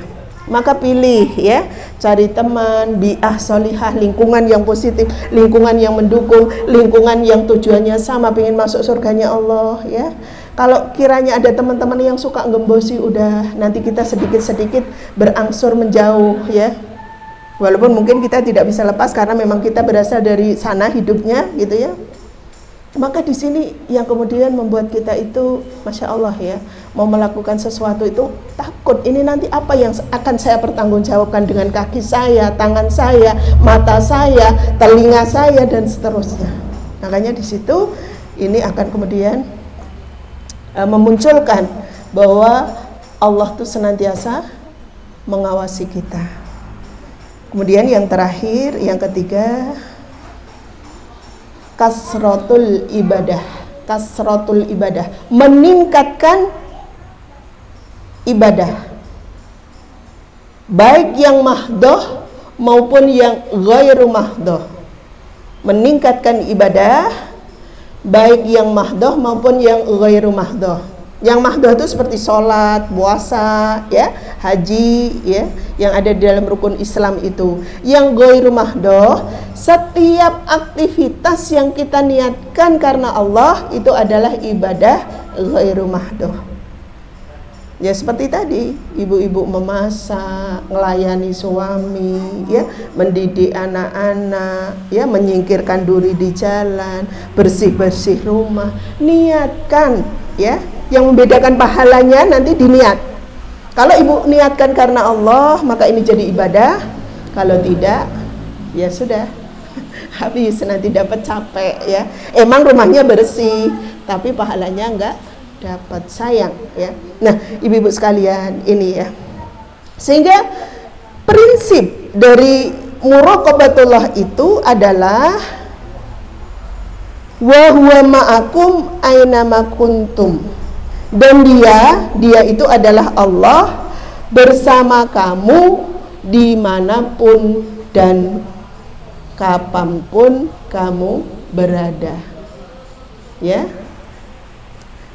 Maka pilih ya, cari teman, bi'ah solihah, lingkungan yang positif, lingkungan yang mendukung, lingkungan yang tujuannya sama, pengen masuk surganya Allah ya. Kalau kiranya ada teman-teman yang suka ngembosi, udah nanti kita sedikit-sedikit berangsur menjauh ya. Walaupun mungkin kita tidak bisa lepas karena memang kita berasal dari sana hidupnya gitu ya. Maka di sini yang kemudian membuat kita itu, masya Allah ya, mau melakukan sesuatu itu takut. Ini nanti apa yang akan saya pertanggungjawabkan dengan kaki saya, tangan saya, mata saya, telinga saya, dan seterusnya. Makanya di situ ini akan kemudian memunculkan bahwa Allah tuh senantiasa mengawasi kita. Kemudian yang terakhir, yang ketiga, kasratul ibadah. Kasratul ibadah, meningkatkan ibadah, baik yang mahdoh maupun yang ghairu mahdoh. Meningkatkan ibadah baik yang mahdoh maupun yang ghairu mahdoh. Yang mahdoh itu seperti sholat, puasa, ya, haji, ya, yang ada di dalam rukun Islam itu. Yang ghairu mahdoh, setiap aktivitas yang kita niatkan karena Allah itu adalah ibadah ghairu mahdoh. Ya seperti tadi, ibu-ibu memasak, melayani suami, ya, mendidik anak-anak, ya, menyingkirkan duri di jalan, bersih-bersih rumah. Niatkan, ya. Yang membedakan pahalanya nanti diniat. Kalau ibu niatkan karena Allah, maka ini jadi ibadah. Kalau tidak, ya sudah, habis, nanti dapat capek, ya. Emang rumahnya bersih, tapi pahalanya enggak dapat, sayang ya. Nah, ibu-ibu sekalian, ini ya. Sehingga prinsip dari muraqabatullah itu adalah wa huwa ma'akum aina ma kuntum. Dan dia itu adalah Allah bersama kamu dimanapun dan kapanpun kamu berada. Ya,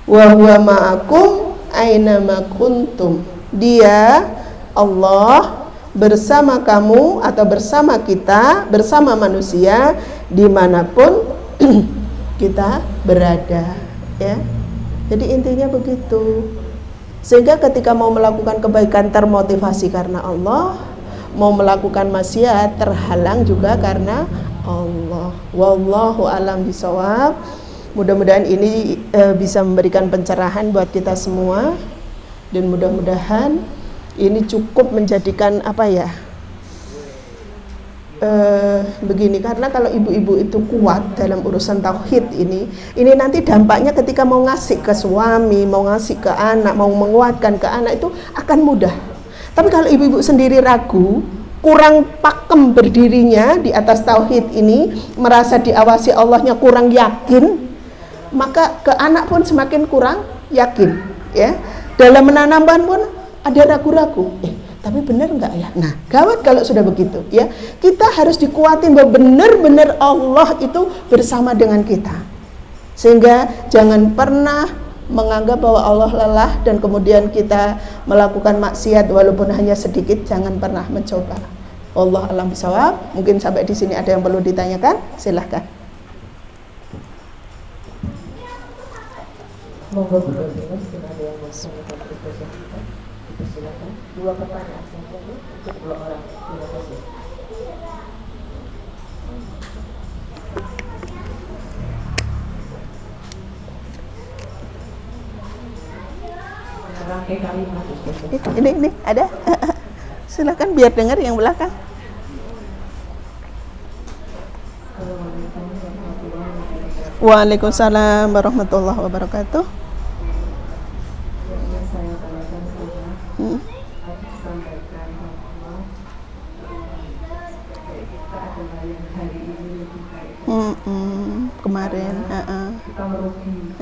wa huwa ma'akum ainama kuntum. Dia, Allah, bersama kamu atau bersama kita, bersama manusia dimanapun kita berada. Ya, jadi intinya begitu. Sehingga ketika mau melakukan kebaikan termotivasi karena Allah, mau melakukan maksiat terhalang juga karena Allah. Wallahu alam bisawab. Mudah-mudahan ini bisa memberikan pencerahan buat kita semua, dan mudah-mudahan ini cukup menjadikan apa ya, begini, karena kalau ibu-ibu itu kuat dalam urusan tauhid ini nanti dampaknya ketika mau ngasih ke suami, mau ngasih ke anak, mau menguatkan ke anak itu akan mudah. Tapi kalau ibu-ibu sendiri ragu, kurang pakem berdirinya di atas tauhid ini, merasa diawasi Allahnya kurang yakin, maka ke anak pun semakin kurang yakin, ya. Dalam menanamkan pun ada ragu-ragu. Tapi benar enggak ya? Nah, gawat kalau sudah begitu, ya. Kita harus dikuatin bahwa benar-benar Allah itu bersama dengan kita. Sehingga jangan pernah menganggap bahwa Allah lelah dan kemudian kita melakukan maksiat walaupun hanya sedikit, jangan pernah mencoba. Allah alam bisawab. Mungkin sampai di sini ada yang perlu ditanyakan, silahkan. Monggo Bu Dina, jika ada yang mau menanyakan berikutnya, silakan. 2 pertanyaan saja untuk 2 orang. Terima kasih. Rangkai kalimat. Ini ada. Silakan biar dengar yang belakang. Waalaikumsalam warahmatullahi wabarakatuh. Kemarin, kita merugi,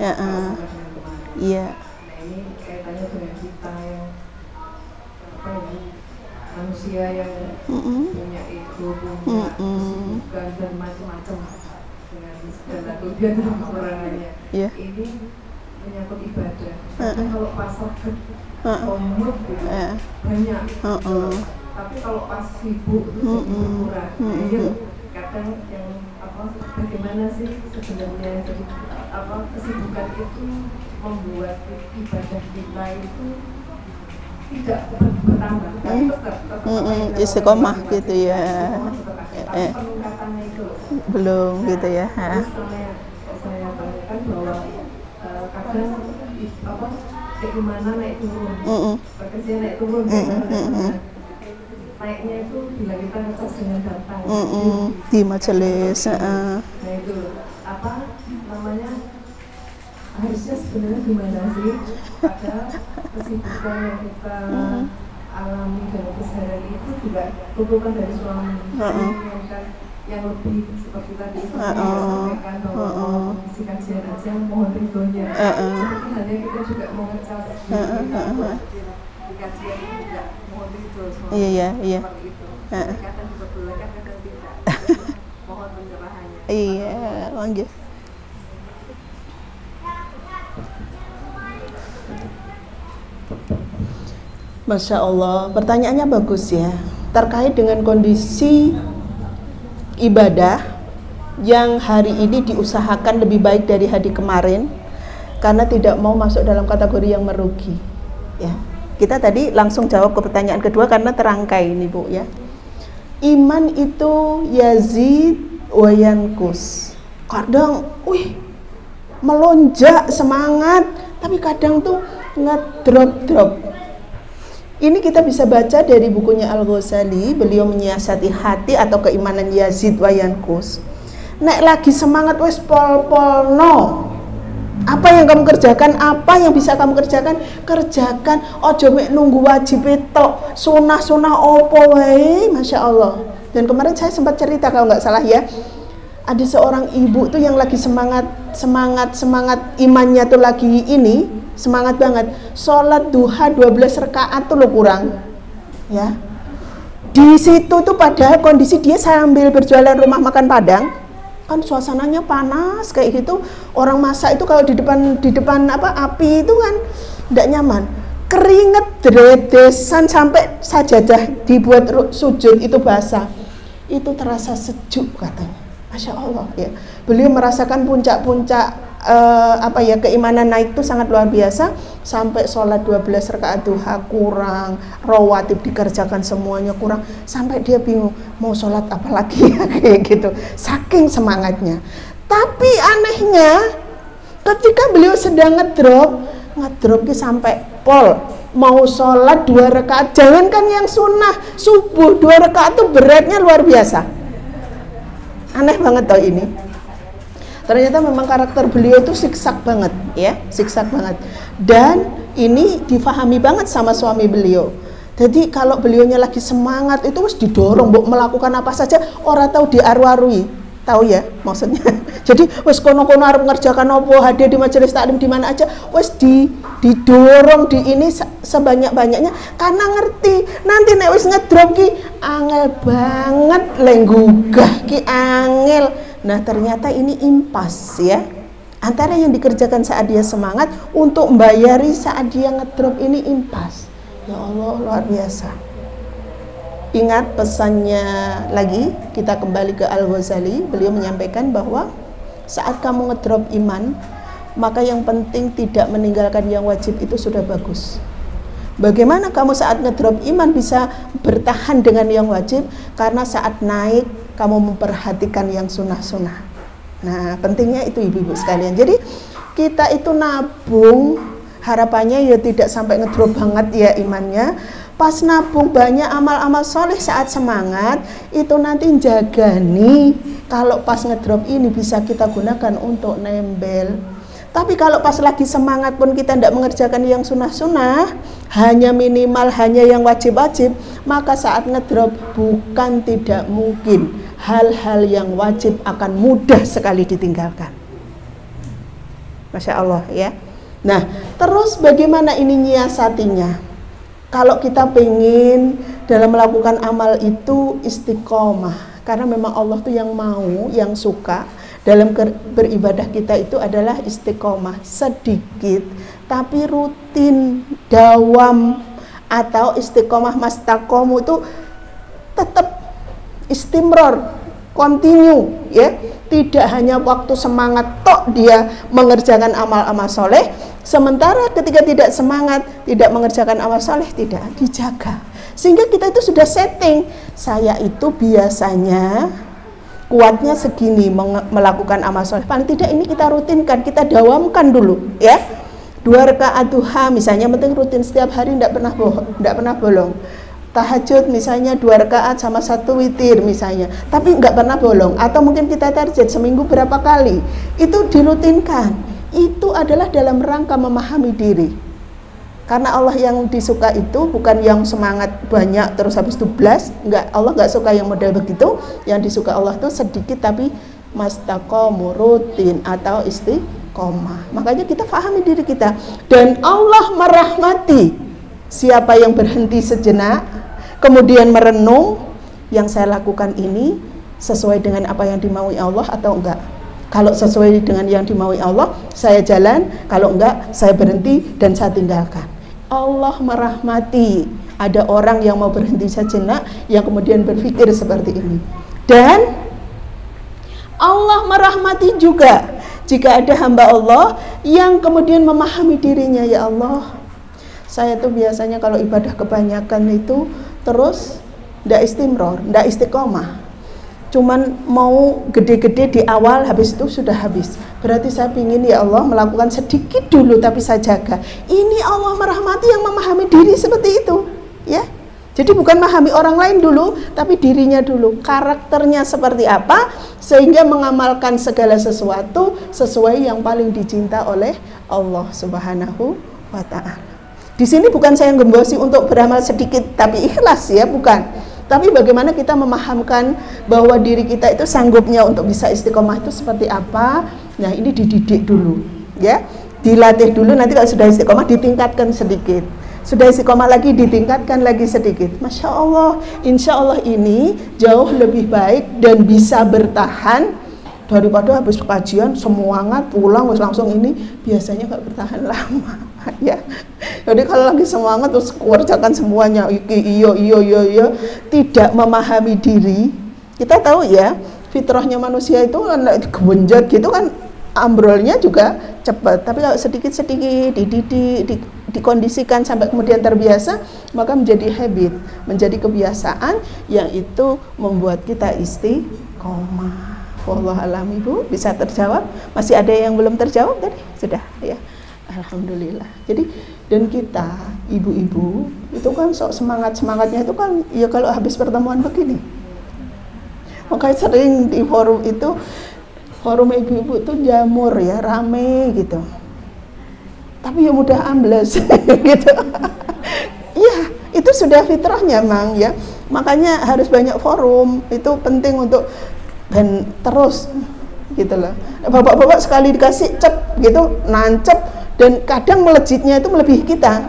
iya. Nah ini kaitannya dengan kita yang manusia yang punya ego, punya kesibukan dan macam-macam dengan segala kelebihan dan kekurangannya. Ini menyangkut ibadah. Kadang kalau pas sakit, komut gitu, banyak. Tapi kalau pas sibuk itu jadi berkurang. Kadang yang bagaimana sih sebenarnya, jadi kesibukan itu membuat ibadah kita itu tidak bertambah, tapi tetap istiqomah gitu ya. Tapi peningkatannya itu belum gitu ya. Terus saya tanyakan bahwa kadang keimanan naik turun, pekerjaan naik turun, naiknya itu bila kita ngecas dengan datang di majelis. Nah itu apa namanya, harusnya sebenarnya gimana sih pada kesibukan yang kita alami dalam keseharian itu juga tuntutan dari suami yang lebih seperti tadi sampaikan bahwa isi kajian aja mohon ridhonya, seperti halnya kita juga mau ngecas di kajian itu juga mohon ridho suami, seperti itu. Kadang diperbolehkan, kadang tidak. Mohon pencerahannya. Iya, lanjut. Masya Allah, pertanyaannya bagus ya. Terkait dengan kondisi ibadah yang hari ini diusahakan lebih baik dari hari kemarin, karena tidak mau masuk dalam kategori yang merugi. Ya, kita tadi langsung jawab ke pertanyaan kedua karena terangkai ini Bu ya. Iman itu yazid wa yankus. Kadang, melonjak semangat, tapi kadang tuh ngedrop-drop. Ini kita bisa baca dari bukunya Al-Ghazali, beliau menyiasati hati atau keimanan yazid wa yankus. Nek lagi semangat wes pol-pol no. Apa yang kamu kerjakan, apa yang bisa kamu kerjakan, kerjakan. Ojo mek nunggu wajib itu, sunah-sunah opo wae, Masya Allah. Dan kemarin saya sempat cerita kalau nggak salah ya, ada seorang ibu tuh yang lagi semangat imannya tuh lagi ini, semangat banget. Sholat duha 12 rakaat tuh lo kurang, ya. Di situ tuh padahal kondisi dia sambil berjualan rumah makan Padang, kan suasananya panas kayak gitu. Orang masak itu kalau di depan api itu kan tidak nyaman. Keringet deredesan sampai sajadah dibuat sujud itu basah. Itu terasa sejuk katanya. Masya Allah ya. Beliau merasakan puncak-puncak keimanan naik itu sangat luar biasa, sampai sholat 12 rakaat duha kurang, rawatib dikerjakan semuanya kurang, sampai dia bingung mau sholat apa lagi ya, kayak gitu, saking semangatnya. Tapi anehnya ketika beliau sedang ngedrop sampai pol mau sholat 2 rakaat, jangankan yang sunnah subuh 2 rakaat itu beratnya luar biasa. Aneh banget tau ini. Ternyata memang karakter beliau itu siksak banget, ya, siksak banget. Dan ini difahami banget sama suami beliau. Jadi kalau beliaunya lagi semangat itu harus didorong, melakukan apa saja, orang tahu diaru-arui, tahu ya maksudnya. Jadi wes kono-kono arep ngerjakan apa, hadir di majelis taklim di mana aja, wes didorong di ini sebanyak-banyaknya, karena ngerti nanti nek wis ngedrop ki angel banget lenggugah ki angel. Nah ternyata ini impas ya, antara yang dikerjakan saat dia semangat untuk membayari saat dia ngedrop ini impas. Ya Allah luar biasa. Ingat pesannya lagi, kita kembali ke Al-Ghazali. Beliau menyampaikan bahwa saat kamu ngedrop iman, maka yang penting tidak meninggalkan yang wajib itu sudah bagus. Bagaimana kamu saat ngedrop iman bisa bertahan dengan yang wajib? Karena saat naik kamu memperhatikan yang sunnah-sunnah. Nah pentingnya itu ibu-ibu sekalian. Jadi kita itu nabung, harapannya ya tidak sampai ngedrop banget ya imannya. Pas nabung banyak amal-amal soleh saat semangat, itu nanti jaga nih kalau pas ngedrop ini bisa kita gunakan untuk nembel. Tapi kalau pas lagi semangat pun kita tidak mengerjakan yang sunnah-sunnah, hanya minimal, hanya yang wajib-wajib, maka saat ngedrop bukan tidak mungkin hal-hal yang wajib akan mudah sekali ditinggalkan. Masya Allah ya. Nah terus bagaimana ini nyiasatinya? Kalau kita pengen dalam melakukan amal itu istiqomah, karena memang Allah tuh yang mau, yang suka dalam beribadah kita itu adalah istiqomah, sedikit tapi rutin, dawam, atau istiqomah mastaqomu itu tetap istimror, continue ya, tidak hanya waktu semangat tok dia mengerjakan amal-amal soleh, sementara ketika tidak semangat, tidak mengerjakan amal soleh, tidak dijaga. Sehingga kita itu sudah setting, saya itu biasanya kuatnya segini melakukan amal soleh, paling tidak ini kita rutinkan, kita dawamkan dulu ya. 2 rakaat duha misalnya, penting rutin setiap hari, tidak pernah bolong. Tahajud misalnya 2 rakaat sama 1 witir misalnya, tapi nggak pernah bolong. Atau mungkin kita target seminggu berapa kali, itu dirutinkan. Itu adalah dalam rangka memahami diri. Karena Allah yang disuka itu bukan yang semangat banyak terus habis itu blast, enggak, Allah enggak suka yang model begitu. Yang disuka Allah itu sedikit tapi mastaqomu, rutin atau istiqomah. Makanya kita pahami diri kita, dan Allah merahmati siapa yang berhenti sejenak kemudian merenung, yang saya lakukan ini sesuai dengan apa yang dimaui Allah atau enggak. Kalau sesuai dengan yang dimaui Allah, saya jalan. Kalau enggak, saya berhenti dan saya tinggalkan. Allah merahmati. Ada orang yang mau berhenti sejenak, yang kemudian berpikir seperti ini. Dan Allah merahmati juga jika ada hamba Allah yang kemudian memahami dirinya, ya Allah, saya tuh biasanya kalau ibadah kebanyakan itu terus ndak istimror, ndak istiqomah. Cuman mau gede-gede di awal, habis itu sudah habis. Berarti saya ingin ya Allah melakukan sedikit dulu tapi saya jaga. Ini Allah merahmati yang memahami diri seperti itu, ya. Jadi bukan memahami orang lain dulu, tapi dirinya dulu. Karakternya seperti apa sehingga mengamalkan segala sesuatu sesuai yang paling dicinta oleh Allah Subhanahu wa taala. Di sini bukan saya gembosi untuk beramal sedikit tapi ikhlas ya, bukan. Tapi bagaimana kita memahamkan bahwa diri kita itu sanggupnya untuk bisa istiqomah itu seperti apa? Nah ini dididik dulu ya. dilatih dulu, nanti kalau sudah istiqomah ditingkatkan sedikit, sudah istiqomah lagi ditingkatkan lagi sedikit. Masya Allah, insya Allah ini jauh lebih baik dan bisa bertahan daripada habis kajian semangat pulang langsung ini, biasanya nggak bertahan lama ya. Jadi kalau lagi semangat terus kerjakan semuanya iyo, tidak memahami diri. Kita tahu ya, fitrahnya manusia itu kan kebenjat gitu kan, ambrolnya juga cepat. Tapi kalau sedikit-sedikit dididik, dikondisikan sampai kemudian terbiasa, maka menjadi habit, menjadi kebiasaan yang itu membuat kita istiqomah. Wallahualam. Ibu bisa terjawab? Masih ada yang belum terjawab tadi? Sudah ya. Alhamdulillah. Jadi dan kita ibu-ibu itu kan sok semangatnya itu kan ya kalau habis pertemuan begini. Makanya sering di forum itu, forum ibu-ibu itu jamur ya, rame gitu. Tapi ya mudah ambles gitu. Iya, itu sudah fitrahnya Mang ya. Makanya harus banyak forum, itu penting untuk dan terus gitu loh. Bapak-bapak sekali dikasih cep gitu, nancep, dan kadang melejitnya itu melebihi kita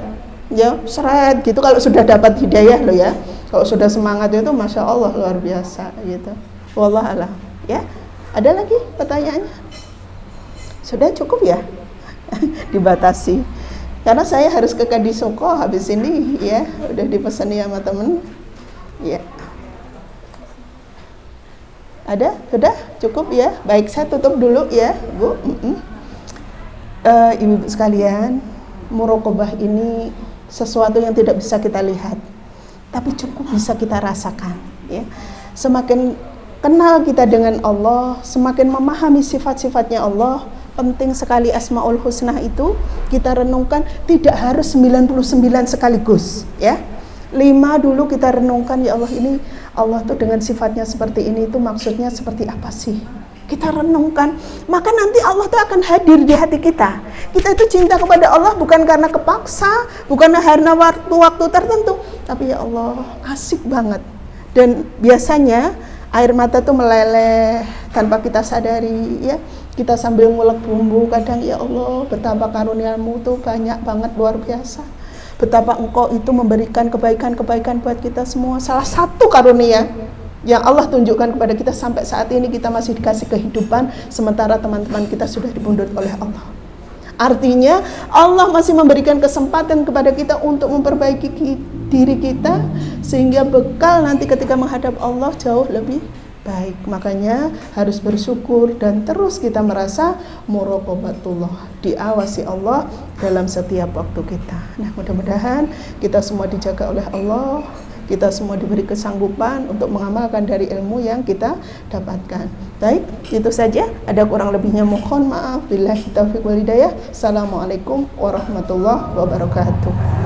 ya, seret gitu kalau sudah dapat hidayah loh ya. Kalau sudah semangat itu Masya Allah luar biasa gitu. Wallahualam ya. Ada lagi pertanyaannya? Sudah cukup ya? Dibatasi karena saya harus ke Kadisoko habis ini ya, udah dipesan sama temen ya. Ada? Sudah? Cukup ya? Baik, saya tutup dulu ya Bu. Ibu-ibu sekalian, muraqabah ini sesuatu yang tidak bisa kita lihat, tapi cukup bisa kita rasakan ya. Semakin kenal kita dengan Allah, semakin memahami sifat-sifatnya Allah. Penting sekali Asmaul Husna itu kita renungkan, tidak harus 99 sekaligus ya. 5 dulu kita renungkan, ya Allah ini Allah tuh dengan sifatnya seperti ini itu maksudnya seperti apa sih? Kita renungkan, maka nanti Allah tuh akan hadir di hati kita. Kita itu cinta kepada Allah bukan karena kepaksa, bukan karena waktu-waktu tertentu, tapi ya Allah asik banget. Dan biasanya air mata tuh meleleh tanpa kita sadari ya. Kita sambil ngulek bumbu kadang, ya Allah betapa karuniamu tuh banyak banget, luar biasa. Betapa engkau itu memberikan kebaikan-kebaikan buat kita semua. Salah satu karunia yang Allah tunjukkan kepada kita sampai saat ini, kita masih dikasih kehidupan, sementara teman-teman kita sudah dibunuh oleh Allah. Artinya Allah masih memberikan kesempatan kepada kita untuk memperbaiki diri kita, sehingga bekal nanti ketika menghadap Allah jauh lebih baik. Makanya harus bersyukur dan terus kita merasa muraqabatullah, diawasi Allah dalam setiap waktu kita. Nah, mudah-mudahan kita semua dijaga oleh Allah, kita semua diberi kesanggupan untuk mengamalkan dari ilmu yang kita dapatkan. Baik, itu saja. Ada kurang lebihnya mohon maaf. Billahi taufiq wal hidayah. Assalamualaikum warahmatullahi wabarakatuh.